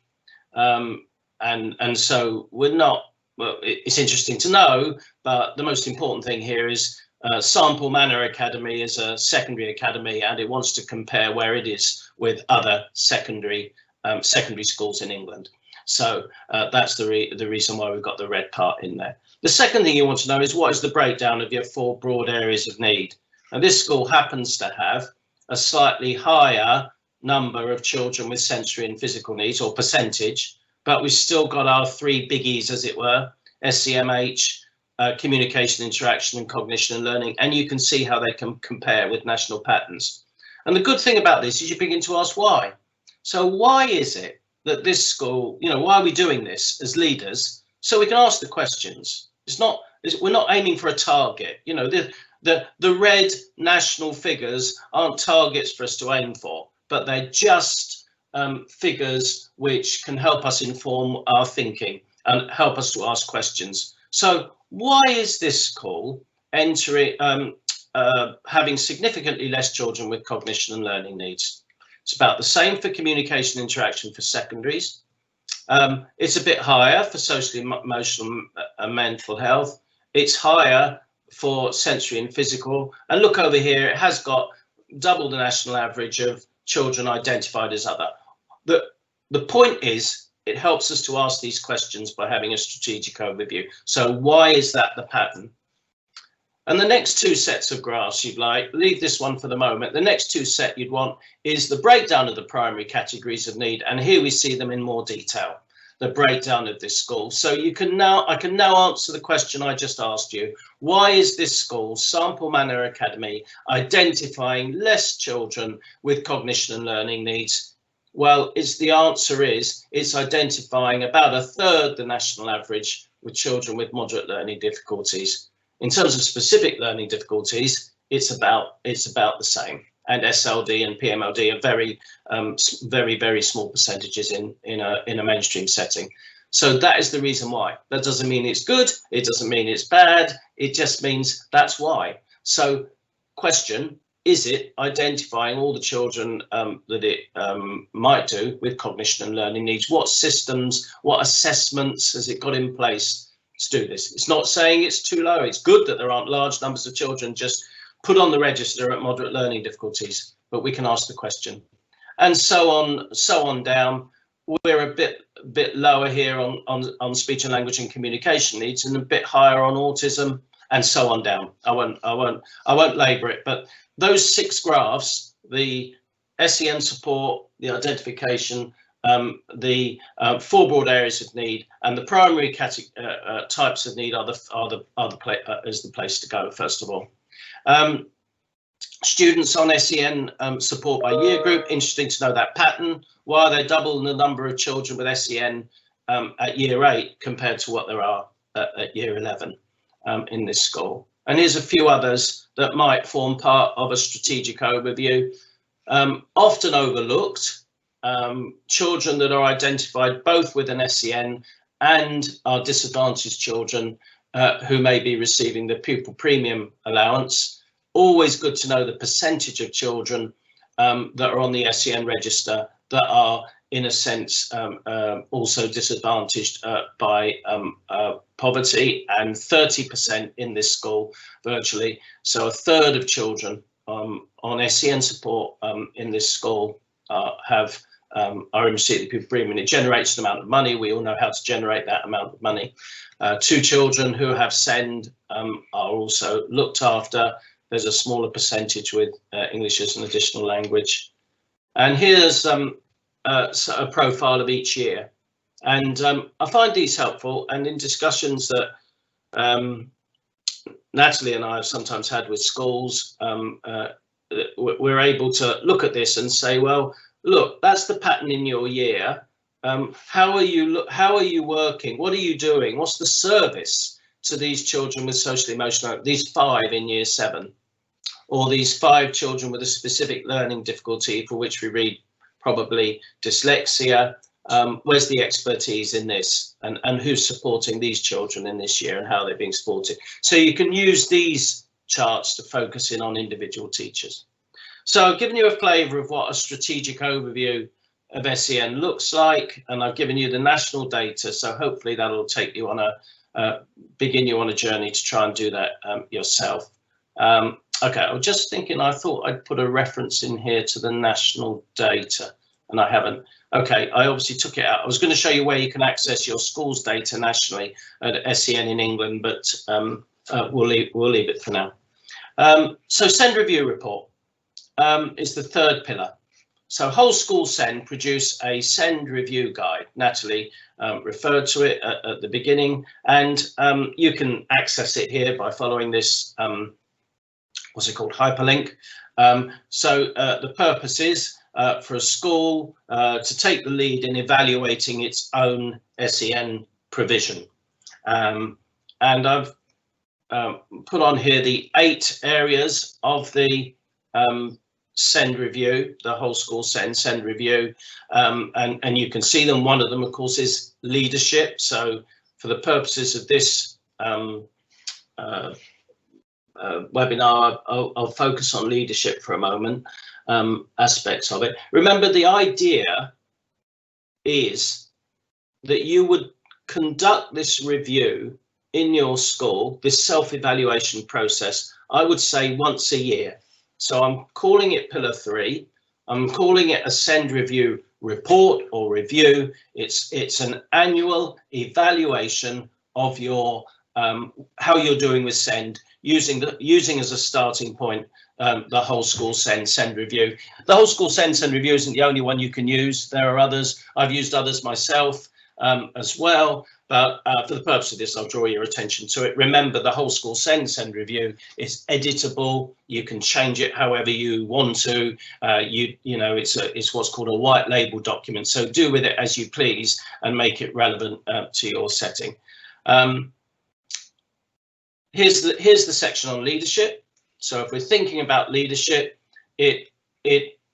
And so we're not, well, it's interesting to know, but the most important thing here is Sample Manor Academy is a secondary academy, and it wants to compare where it is with other secondary secondary schools in England. So that's the reason why we've got the red part in there. The second thing you want to know is what is the breakdown of your 4 broad areas of need. And this school happens to have a slightly higher number of children with sensory and physical needs, or percentage, but we've still got our 3 biggies, as it were, SEMH, communication, interaction and cognition and learning, and you can see how they can compare with national patterns. And the good thing about this is you begin to ask why. So why is it that this school, why are we doing this as leaders? So we can ask the questions. We're not aiming for a target. The red national figures aren't targets for us to aim for, but they're just figures which can help us inform our thinking and help us to ask questions. So why is this school having significantly less children with cognition and learning needs? It's about the same for communication interaction for secondaries. It's a bit higher for social, emotional and mental health. It's higher for sensory and physical. And look over here, it has got double the national average of children identified as other. The point is, it helps us to ask these questions by having a strategic overview. So why is that the pattern? And the next 2 sets of graphs you'd like, leave this one for the moment. The next 2 set you'd want is the breakdown of the primary categories of need. And here we see them in more detail, the breakdown of this school. So I can now answer the question I just asked you. Why is this school, Sample Manor Academy, identifying less children with cognition and learning needs? Well, the answer is it's identifying about 1/3 the national average with children with moderate learning difficulties. In terms of specific learning difficulties, it's about the same. And SLD and PMLD are very, very small percentages in a mainstream setting. So that is the reason why. That doesn't mean it's good. It doesn't mean it's bad. It just means that's why. So question, is it identifying all the children that it might do with cognition and learning needs? What systems, what assessments has it got in place to do this? It's not saying it's too low. It's good that there aren't large numbers of children just put on the register at moderate learning difficulties, but we can ask the question. And so on down. We're a bit lower here on speech and language and communication needs, and a bit higher on autism, and so on down. I won't labour it, but those 6 graphs, the SEN support, the identification, the 4 broad areas of need, and the primary types of need is the place to go first of all. Students on SEN support by year group, interesting to know that pattern. Why are there double the number of children with SEN at year 8 compared to what there are at year 11 in this school? And here's a few others that might form part of a strategic overview. Often overlooked, children that are identified both with an SEN and are disadvantaged children who may be receiving the pupil premium allowance. Always good to know the percentage of children that are on the SEN register that are, in a sense, also disadvantaged by poverty, and 30% in this school virtually. So 1/3 of children on SEN support in this school are in receipt of the pupil premium. It generates an amount of money. We all know how to generate that amount of money. 2 children who have SEND are also looked after. There's a smaller percentage with English as an additional language. And here's a profile of each year. And I find these helpful, and in discussions that Natalie and I have sometimes had with schools, we're able to look at this and say, well, look, that's the pattern in your year. How are you working? What are you doing? What's the service to these children with social emotional, these 5 in year 7, or these 5 children with a specific learning difficulty for which we read probably dyslexia? Where's the expertise in this, and who's supporting these children in this year, and how they're being supported? So you can use these charts to focus in on individual teachers. So I've given you a flavour of what a strategic overview of SEN looks like, and I've given you the national data, so hopefully that'll take you on begin you on a journey to try and do that yourself. Okay, I was just thinking, I thought I'd put a reference in here to the national data. and I haven't. Okay, I obviously took it out. I was going to show you where you can access your school's data nationally at SEN in England, but we'll leave it for now. So SEND review report is the third pillar. So Whole School SEND produce a SEND review guide. Natalie referred to it at the beginning, and you can access it here by following this, what's it called, hyperlink. So the purpose is for a school to take the lead in evaluating its own SEN provision. And I've put on here the 8 areas of the SEND review, the Whole School SEND review, and you can see them. One of them, of course, is leadership. So for the purposes of this webinar, I'll focus on leadership for a moment, aspects of it. Remember, the idea is that you would conduct this review in your school, this self-evaluation process, I would say once a year. So I'm calling it Pillar 3. I'm calling it a SEND review report or review. It's an annual evaluation of your how you're doing with SEND, using as a starting point the Whole School SEND review. The Whole School SEND review isn't the only one you can use. There are others. I've used others myself as well. But for the purpose of this, I'll draw your attention to it. Remember, the Whole School SEND review is editable. You can change it however you want to. You know, it's what's called a white label document. So do with it as you please and make it relevant to your setting. Here's the section on leadership. So if we're thinking about leadership, it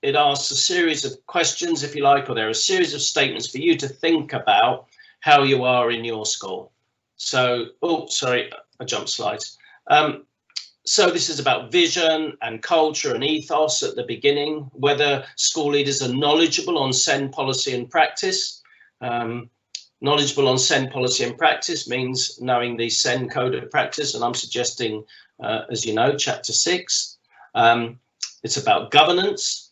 asks a series of questions, if you like, or there are a series of statements for you to think about how you are in your school. So, oh, sorry, I jumped slides. So this is about vision and culture and ethos at the beginning, whether school leaders are knowledgeable on SEND policy and practice. Knowledgeable on SEND policy and practice means knowing the SEND code of practice, and I'm suggesting, as you know, chapter 6. It's about governance.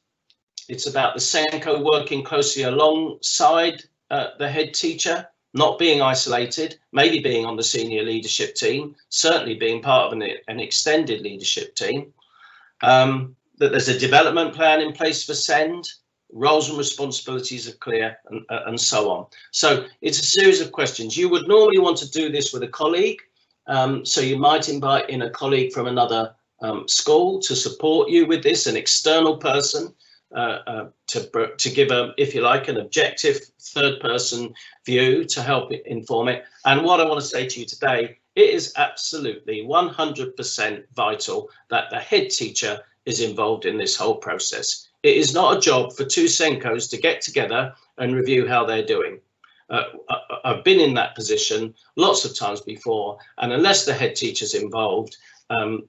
It's about the SENCO working closely alongside the head teacher, not being isolated, maybe being on the senior leadership team, certainly being part of an extended leadership team, that there's a development plan in place for SEND, roles and responsibilities are clear, and so on. So it's a series of questions. You would normally want to do this with a colleague, so you might invite in a colleague from another school to support you with this, an external person, to give if you like, an objective third-person view to help inform it. And what I want to say to you today, it is absolutely 100% vital that the head teacher is involved in this whole process. It is not a job for 2 SENCOs to get together and review how they're doing. I've been in that position lots of times before, and unless the head teacher's involved,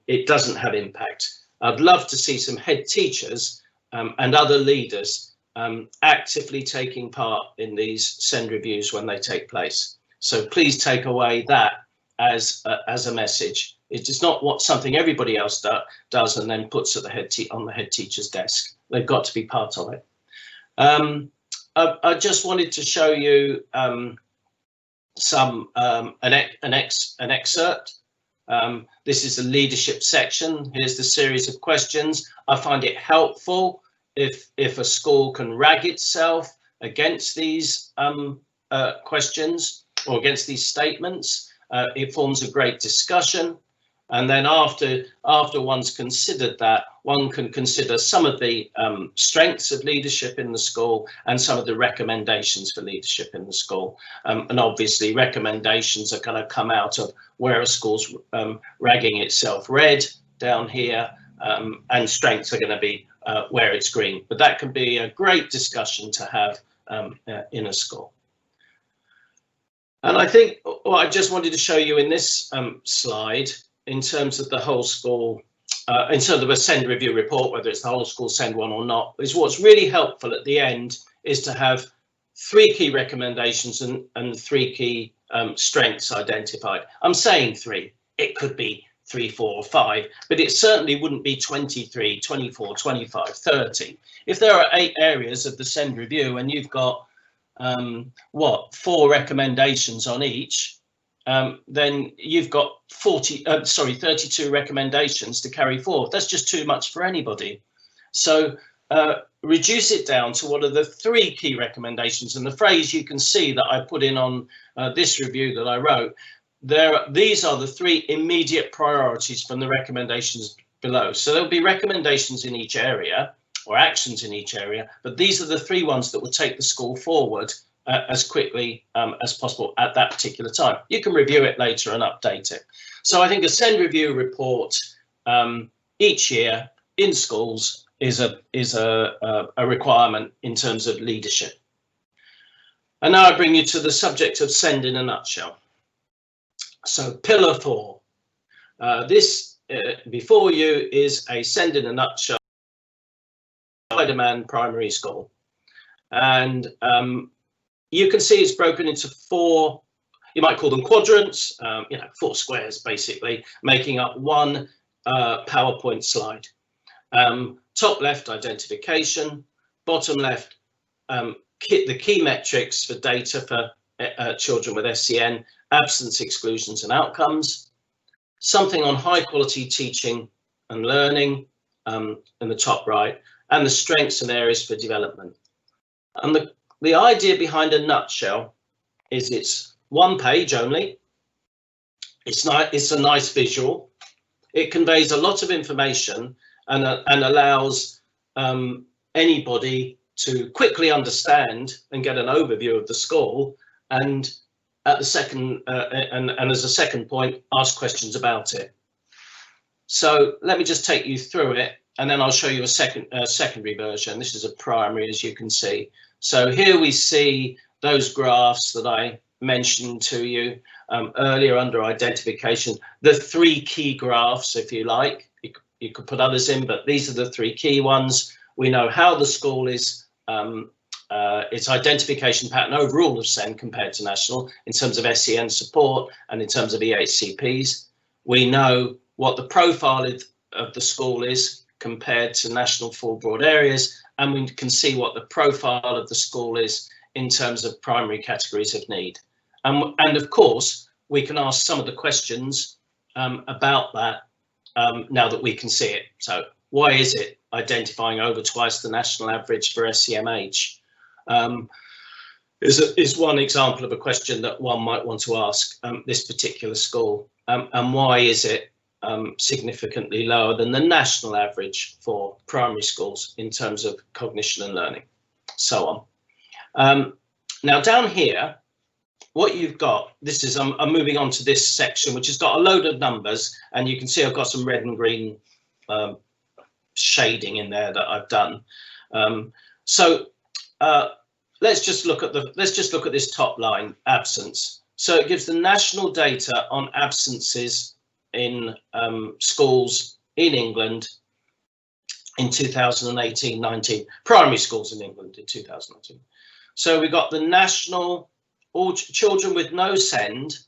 it doesn't have impact. I'd love to see some head teachers and other leaders actively taking part in these SEND reviews when they take place. So please take away that as a message. It is not something everybody else does and then puts at on the head teacher's desk. They've got to be part of it. I just wanted to show you an excerpt. This is the leadership section. Here's the series of questions. I find it helpful if a school can rag itself against these questions or against these statements. It forms a great discussion. And then after one's considered that, one can consider some of the strengths of leadership in the school and some of the recommendations for leadership in the school. And obviously recommendations are going to come out of where a school's ragging itself red down here, and strengths are going to be where it's green. But that can be a great discussion to have in a school. And I think what I just wanted to show you in this slide, in terms of the whole school, in terms of a SEND review report, whether it's the whole school SEND one or not, is what's really helpful at the end is to have 3 key recommendations and 3 key strengths identified. I'm saying 3, it could be 3, 4, or 5, but it certainly wouldn't be 23, 24, 25, 30. If there are 8 areas of the SEND review and you've got 4 recommendations on each, then you've got 32 recommendations to carry forward. That's just too much for anybody. So reduce it down to what are the 3 key recommendations. And the phrase you can see that I put in on this review that I wrote, these are the 3 immediate priorities from the recommendations below. So there'll be recommendations in each area or actions in each area, but these are the 3 ones that will take the school forward as quickly as possible at that particular time. You can review it later and update it. So I think a SEND review report each year in schools is a requirement in terms of leadership. And now I bring you to the subject of SEND in a nutshell. So pillar 4, this before you is a SEND in a nutshell Spider-Man primary school, and you can see it's broken into 4, you might call them quadrants, 4 squares basically, making up one PowerPoint slide. Top left, identification, bottom left, the key metrics for data for children with SEN, absence, exclusions and outcomes, something on high quality teaching and learning in the top right, and the strengths and areas for development. And the idea behind a nutshell is it's 1 page only. It's a nice visual. It conveys a lot of information and allows anybody to quickly understand and get an overview of the school, and at the second and as a second point, ask questions about it. So let me just take you through it, and then I'll show you a secondary version. This is a primary, as you can see. So here we see those graphs that I mentioned to you earlier under identification, the 3 key graphs, if you like. You could put others in, but these are the 3 key ones. We know how the school is, its identification pattern overall of SEN compared to national in terms of SEN support and in terms of EHCPs. We know what the profile of the school is compared to national full broad areas, and we can see what the profile of the school is in terms of primary categories of need. And of course, we can ask some of the questions about that now that we can see it. So why is it identifying over twice the national average for SEMH? Is one example of a question that one might want to ask this particular school. And why is it significantly lower than the national average for primary schools in terms of cognition and learning, so on. Now down here, what you've got, this is, I'm moving on to this section, which has got a load of numbers, and you can see I've got some red and green shading in there that I've done. Let's just look at this top line, absence. So it gives the national data on absences in schools in England in 2018-19, primary schools in England in 2019. So we got the national, all children with no SEND,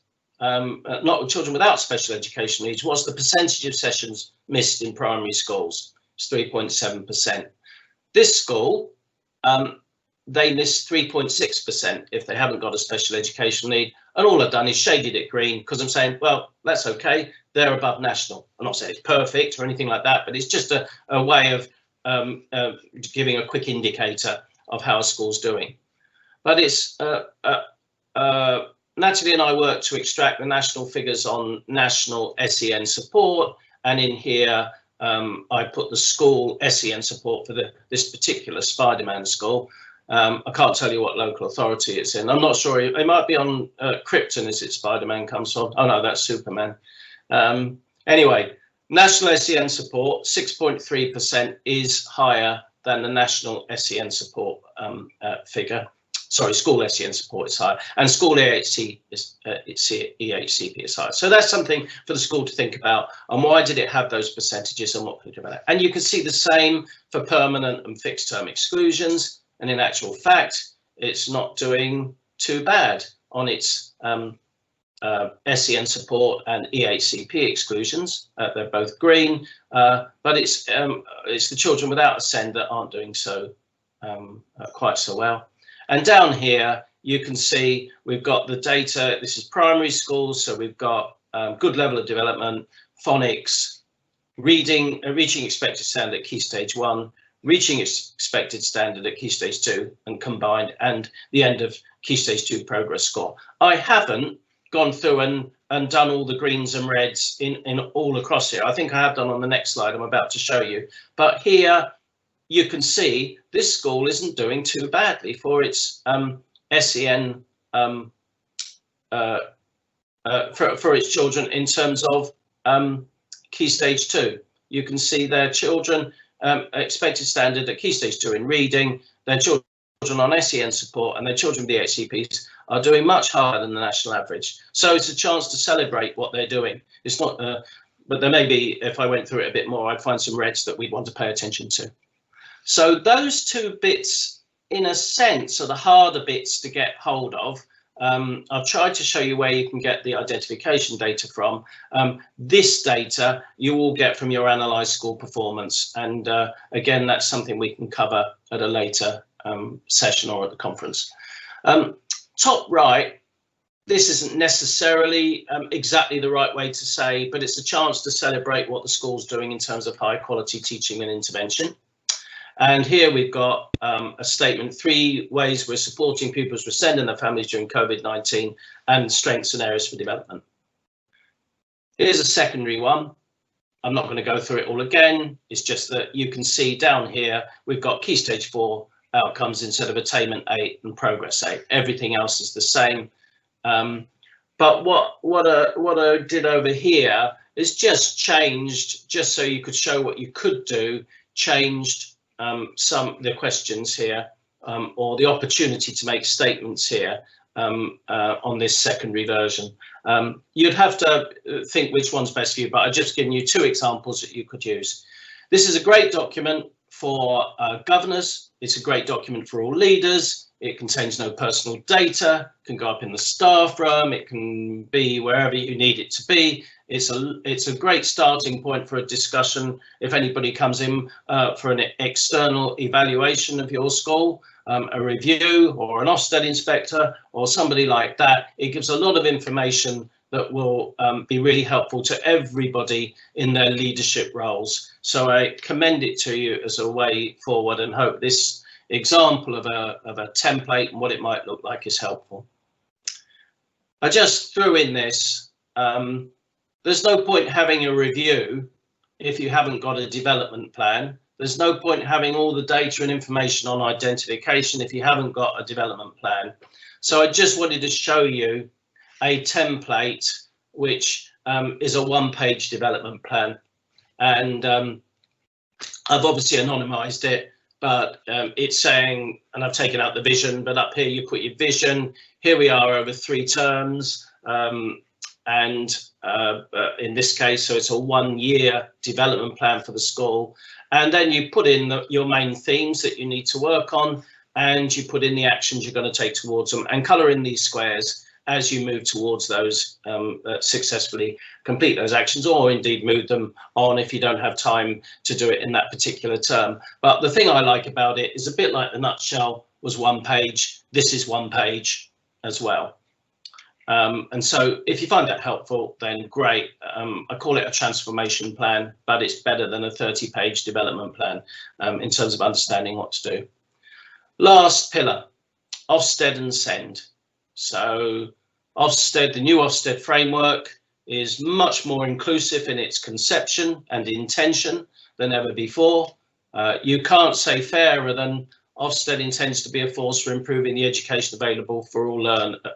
not children without special education needs, what's the percentage of sessions missed in primary schools? It's 3.7%. This school, they miss 3.6% if they haven't got a special education need. And all I've done is shaded it green because I'm saying, well, that's okay. They're above national. I'm not saying it's perfect or anything like that, but it's just a way of giving a quick indicator of how a school's doing. But it's Natalie and I work to extract the national figures on national SEN support, and in here I put the school SEN support for this particular Spider-Man school. I can't tell you what local authority it's in. I'm not sure. It might be on Krypton, is it Spider-Man comes from? Oh no, that's Superman. Anyway, national SEN support, 6.3% is higher than the national SEN support figure. Sorry, school SEN support is higher, and school EHCP is higher. So that's something for the school to think about. And why did it have those percentages, and what could we do about it? And you can see the same for permanent and fixed term exclusions. And in actual fact, it's not doing too bad on its SEN support and EHCP exclusions. They're both green, but it's the children without a SEND that aren't doing so quite so well. And down here, you can see we've got the data. This is primary schools, so we've got good level of development, phonics, reading, reaching expected standard at Key Stage 1, reaching expected standard at Key Stage 2 and combined, and the end of Key Stage 2 progress score. I haven't gone through and done all the greens and reds in all across here. I think I have done on the next slide I'm about to show you. But here you can see this school isn't doing too badly for its SEN for its children in terms of Key Stage 2. You can see their children expected standard at Key Stage 2 in reading, their children on SEN support and their children with the HCPs are doing much higher than the national average. So it's a chance to celebrate what they're doing. It's not, but there may be, if I went through it a bit more, I'd find some reds that we'd want to pay attention to. So those two bits, in a sense, are the harder bits to get hold of. I've tried to show you where you can get the identification data from. This data you will get from your analysed school performance. And again, that's something we can cover at a later session or at the conference. Top right, this isn't necessarily exactly the right way to say, but it's a chance to celebrate what the school's doing in terms of high quality teaching and intervention. And here we've got a statement, 3 ways we're supporting pupils with SEND and their families during COVID-19 and strengths and areas for development. Here's a secondary one. I'm not going to go through it all again. It's just that you can see down here, we've got Key Stage 4 outcomes instead of Attainment 8 and Progress 8. Everything else is the same. But what I did over here is just changed, just so you could show what you could do, changed the questions here or the opportunity to make statements here on this secondary version. You'd have to think which one's best for you, but I've just given you 2 examples that you could use. This is a great document for governors. It's a great document for all leaders. It contains no personal data, can go up in the staff room, it can be wherever you need it to be. It's a great starting point for a discussion if anybody comes in for an external evaluation of your school, a review or an Ofsted inspector or somebody like that. It gives a lot of information that will be really helpful to everybody in their leadership roles. So I commend it to you as a way forward and hope this example of a template and what it might look like is helpful. I just threw in this. There's no point having a review if you haven't got a development plan. There's no point having all the data and information on identification if you haven't got a development plan. So I just wanted to show you a template which is a 1-page development plan. And I've obviously anonymized it, but it's saying, and I've taken out the vision, but up here you put your vision. Here we are over 3 terms. And in this case, so it's a 1-year development plan for the school. And then you put in your main themes that you need to work on, and you put in the actions you're going to take towards them, and colour in these squares as you move towards those, successfully complete those actions, or indeed move them on if you don't have time to do it in that particular term. But the thing I like about it is a bit like the nutshell was 1 page, this is 1 page as well. And so if you find that helpful, then great. I call it a transformation plan, but it's better than a 30-page development plan in terms of understanding what to do. Last pillar, Ofsted and SEND. So Ofsted, the new Ofsted framework is much more inclusive in its conception and intention than ever before. You can't say fairer than Ofsted intends to be a force for improving the education available for all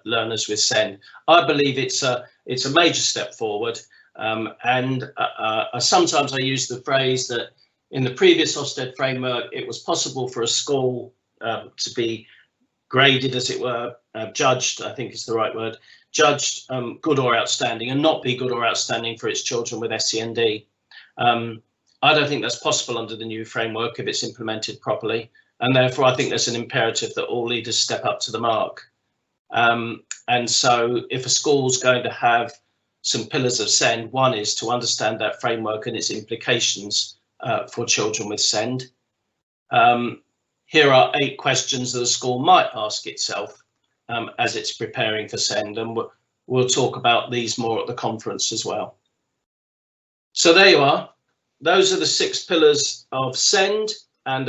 learners with SEND. I believe it's a major step forward, and sometimes I use the phrase that in the previous Ofsted framework it was possible for a school to be graded, as it were, judged, I think is the right word, judged good or outstanding, and not be good or outstanding for its children with SEND. I don't think that's possible under the new framework if it's implemented properly. And therefore, I think there's an imperative that all leaders step up to the mark. And so if a school's going to have some pillars of SEND, one is to understand that framework and its implications for children with SEND. Here are 8 questions that a school might ask itself as it's preparing for SEND, and we'll talk about these more at the conference as well. So there you are. Those are the 6 pillars of SEND, and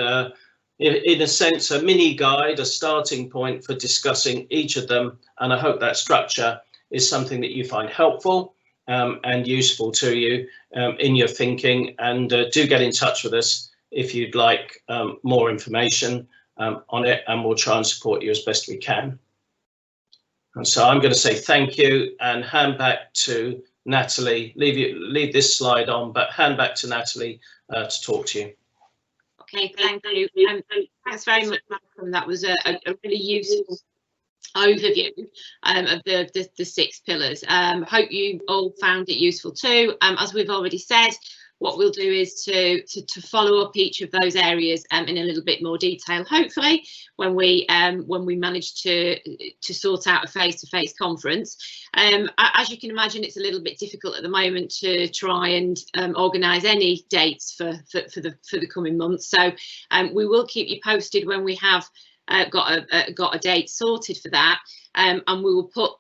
in a sense, a mini guide, a starting point for discussing each of them. And I hope that structure is something that you find helpful and useful to you in your thinking. And do get in touch with us if you'd like more information on it, and we'll try and support you as best we can. And so I'm going to say thank you and hand back to Natalie. Leave this slide on, but hand back to Natalie to talk to you. Okay, thank you. Thanks very much, Malcolm. That was a really useful overview of the 6 pillars. Hope you all found it useful too. As we've already said, what we'll do is to follow up each of those areas in a little bit more detail, hopefully when we manage to sort out a face-to-face conference. As you can imagine, it's a little bit difficult at the moment to try and organise any dates for the coming months. So we will keep you posted when we have got a date sorted for that, and we will put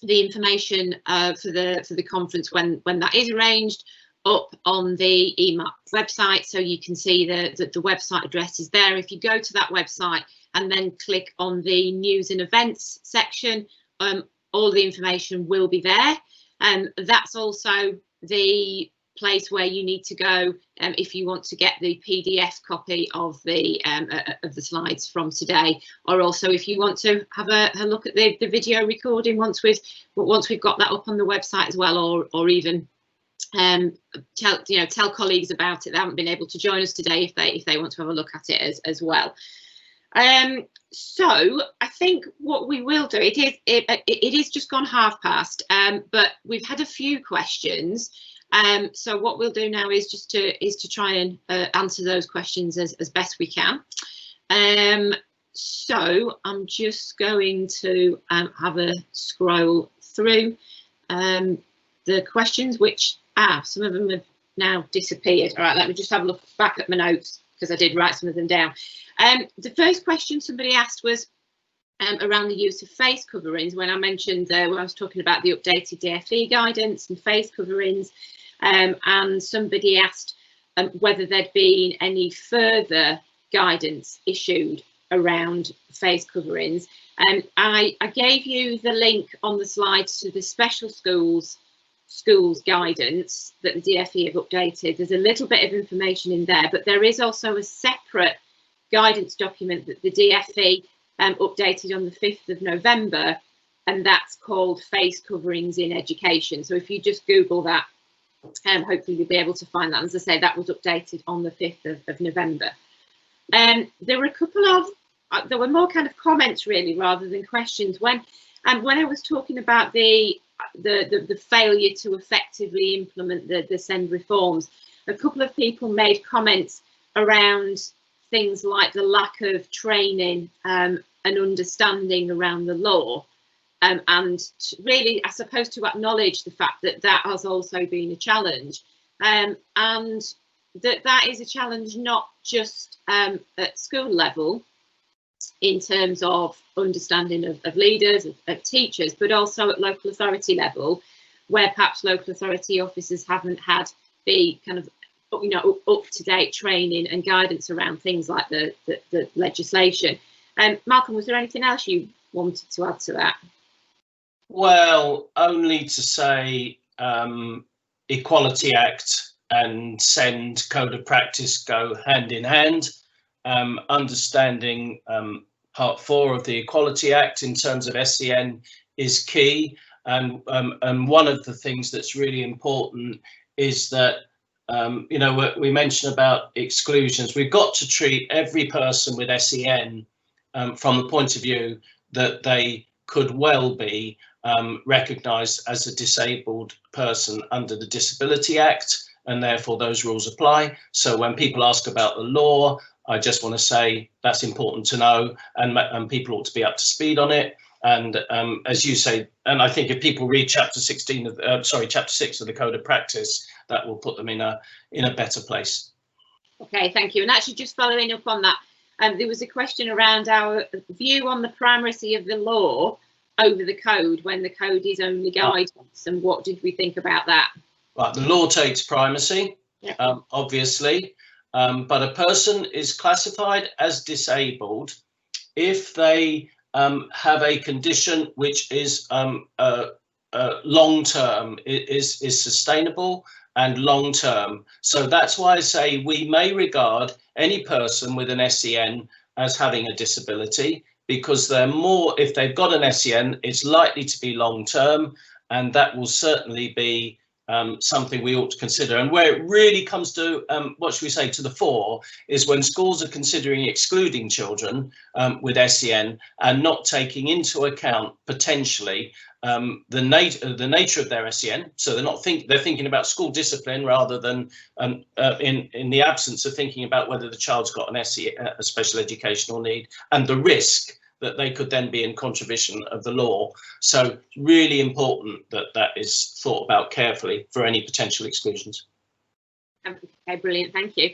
the information for the conference when that is arranged up on the EMAP website, so you can see the website address is there. If you go to that website and then click on the news and events section, all the information will be there. That's also the place where you need to go if you want to get the PDF copy of the slides from today, or also if you want to have a look at the video recording once we've got that up on the website as well, or even tell colleagues about it. They haven't been able to join us today if they want to have a look at it as well. So I think what we will do, it is just gone past, but we've had a few questions. So what we'll do now is to try and answer those questions as best we can. So I'm just going to have a scroll through the questions, which some of them have now disappeared. All right, let me just have a look back at my notes, because I did write some of them down. The first question somebody asked was around the use of face coverings, when I mentioned when I was talking about the updated DFE guidance and face coverings, and somebody asked whether there'd been any further guidance issued around face coverings. I gave you the link on the slides to the special schools guidance that the DFE have updated. There's a little bit of information in there, but there is also a separate guidance document that the DFE updated on the 5th of November, and that's called Face Coverings in Education. So if you just Google that, hopefully you'll be able to find that. As I say, that was updated on the 5th of November. There were a couple of, there were more kind of comments really rather than questions. When I was talking about the failure to effectively implement the SEND reforms, a couple of people made comments around things like the lack of training and understanding around the law, and really, I suppose, to acknowledge the fact that that has also been a challenge, and that is a challenge not just at school level in terms of understanding of leaders, of teachers, but also at local authority level, where perhaps local authority officers haven't had the kind of up-to-date training and guidance around things like the legislation. Malcolm, was there anything else you wanted to add to that? Well, only to say Equality Act and SEND Code of Practice go hand in hand. Understanding Part 4 of the Equality Act in terms of SEN is key, and one of the things that's really important is that we mentioned about exclusions. We've got to treat every person with SEN from the point of view that they could well be recognised as a disabled person under the Disability Act, and therefore those rules apply. So when people ask about the law, I just want to say that's important to know, and people ought to be up to speed on it. And as you say, and I think if people read chapter 16 of chapter 6 of the Code of Practice, that will put them in a better place. Okay, thank you. And actually, just following up on that, there was a question around our view on the primacy of the law over the code when the code is only guidance, and what did we think about that? Right, the law takes primacy, obviously, but a person is classified as disabled if they have a condition which is long term, is sustainable and long term. So that's why I say we may regard any person with an SEN as having a disability, because they're more, if they've got an SEN, it's likely to be long term, and that will certainly be something we ought to consider. And where it really comes to, what should we say, to the fore, is when schools are considering excluding children with SEN and not taking into account potentially the nature of their SEN. So they're thinking about school discipline rather than in the absence of thinking about whether the child's got an SEN, a special educational need, and the risk that they could then be in contravention of the law. So really important that that is thought about carefully for any potential exclusions. Okay, brilliant, thank you.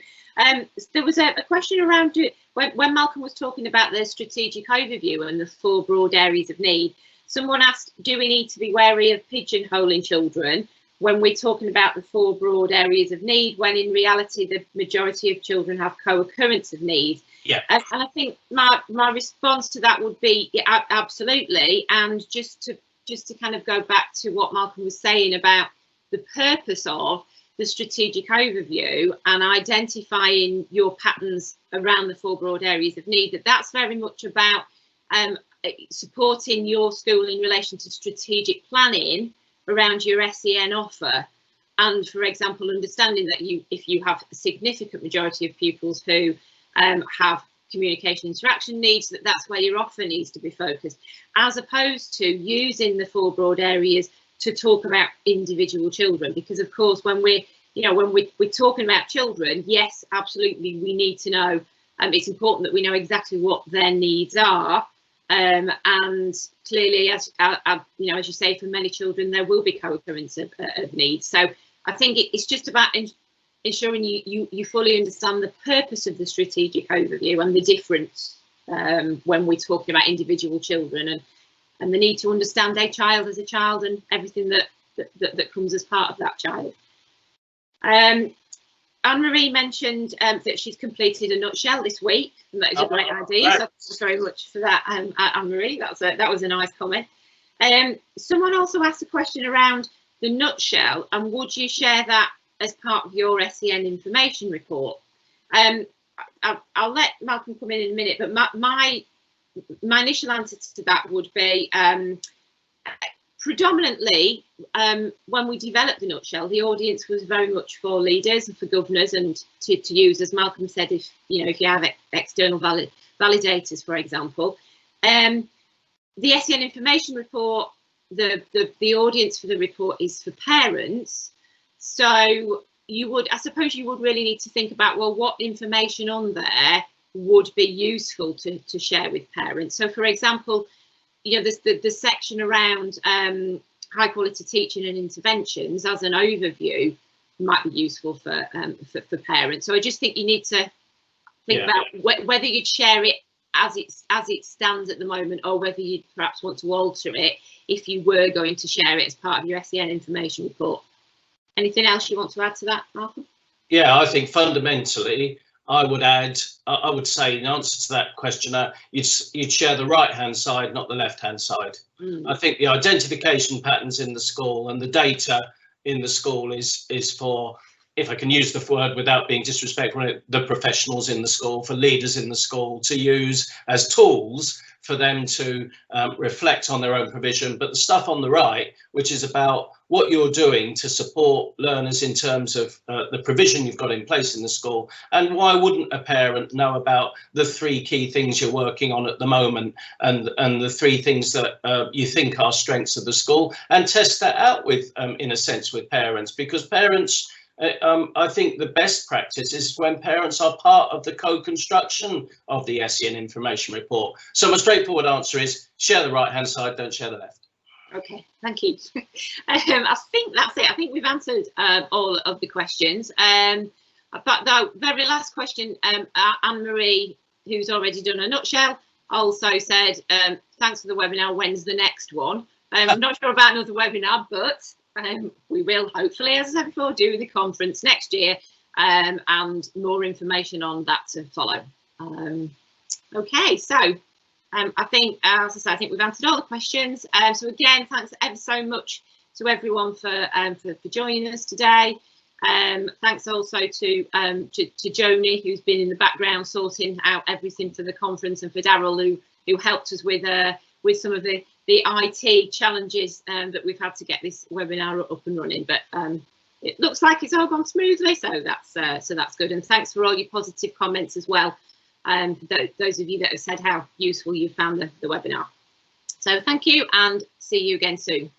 There was a question around when Malcolm was talking about the strategic overview and the 4 broad areas of need. Someone asked, do we need to be wary of pigeonholing children when we're talking about the 4 broad areas of need, when in reality the majority of children have co-occurrence of need? Yeah. And I think my response to that would be absolutely. And just to kind of go back to what Malcolm was saying about the purpose of the strategic overview and identifying your patterns around the 4 broad areas of need, that's very much about supporting your school in relation to strategic planning around your SEN offer. And for example, understanding that if you have a significant majority of pupils who have communication interaction needs, that's where your offer needs to be focused, as opposed to using the 4 broad areas to talk about individual children. Because of course, when we're talking about children, yes, absolutely, we need to know, it's important that we know exactly what their needs are, and clearly, as you say, for many children there will be co-occurrence of needs. So I think it's just about ensuring you fully understand the purpose of the strategic overview and the difference when we're talking about individual children, and the need to understand a child as a child and everything that comes as part of that child. Anne-Marie mentioned that she's completed a nutshell this week, and that is a great idea. So thanks very much for that, Anne-Marie. That was a nice comment. Someone also asked a question around the nutshell, and would you share that as part of your SEN information report? I'll let Malcolm come in a minute, but my initial answer to that would be predominantly when we developed the nutshell, the audience was very much for leaders and for governors, and to use, as Malcolm said, if you have external validators, for example. The SEN information report, the audience for the report is for parents. So I suppose you would really need to think about, well, what information on there would be useful to share with parents. So for example, there's the section around high quality teaching and interventions as an overview might be useful for parents. So I just think you need to think about whether you'd share it as it stands at the moment, or whether you'd perhaps want to alter it if you were going to share it as part of your SEN information report. Anything else you want to add to that, Malcolm? Yeah, I think fundamentally, I would say in answer to that question, you'd share the right-hand side, not the left-hand side. I think the identification patterns in the school and the data in the school is for, if I can use the word without being disrespectful, the professionals in the school, for leaders in the school to use as tools for them to reflect on their own provision. But the stuff on the right, which is about what you're doing to support learners in terms of the provision you've got in place in the school, and why wouldn't a parent know about the 3 key things you're working on at the moment, and the 3 things that you think are strengths of the school, and test that out with, in a sense, with parents, because parents I think the best practice is when parents are part of the co-construction of the SEN information report. So my straightforward answer is share the right hand side, don't share the left. Okay, thank you. I think that's it. I think we've answered all of the questions. But the very last question, Anne-Marie, who's already done a nutshell, also said, thanks for the webinar, when's the next one? I'm not sure about another webinar, but we will hopefully, as I said before, do the conference next year, and more information on that to follow. Okay, so I think, as I said, I think we've answered all the questions. So again, thanks ever so much to everyone for joining us today. Thanks also to Joni, who's been in the background sorting out everything for the conference, and for Daryl, who helped us with some of the IT challenges that we've had to get this webinar up and running. But it looks like it's all gone smoothly, so that's good. And thanks for all your positive comments as well. Those of you that have said how useful you found the webinar. So thank you, and see you again soon.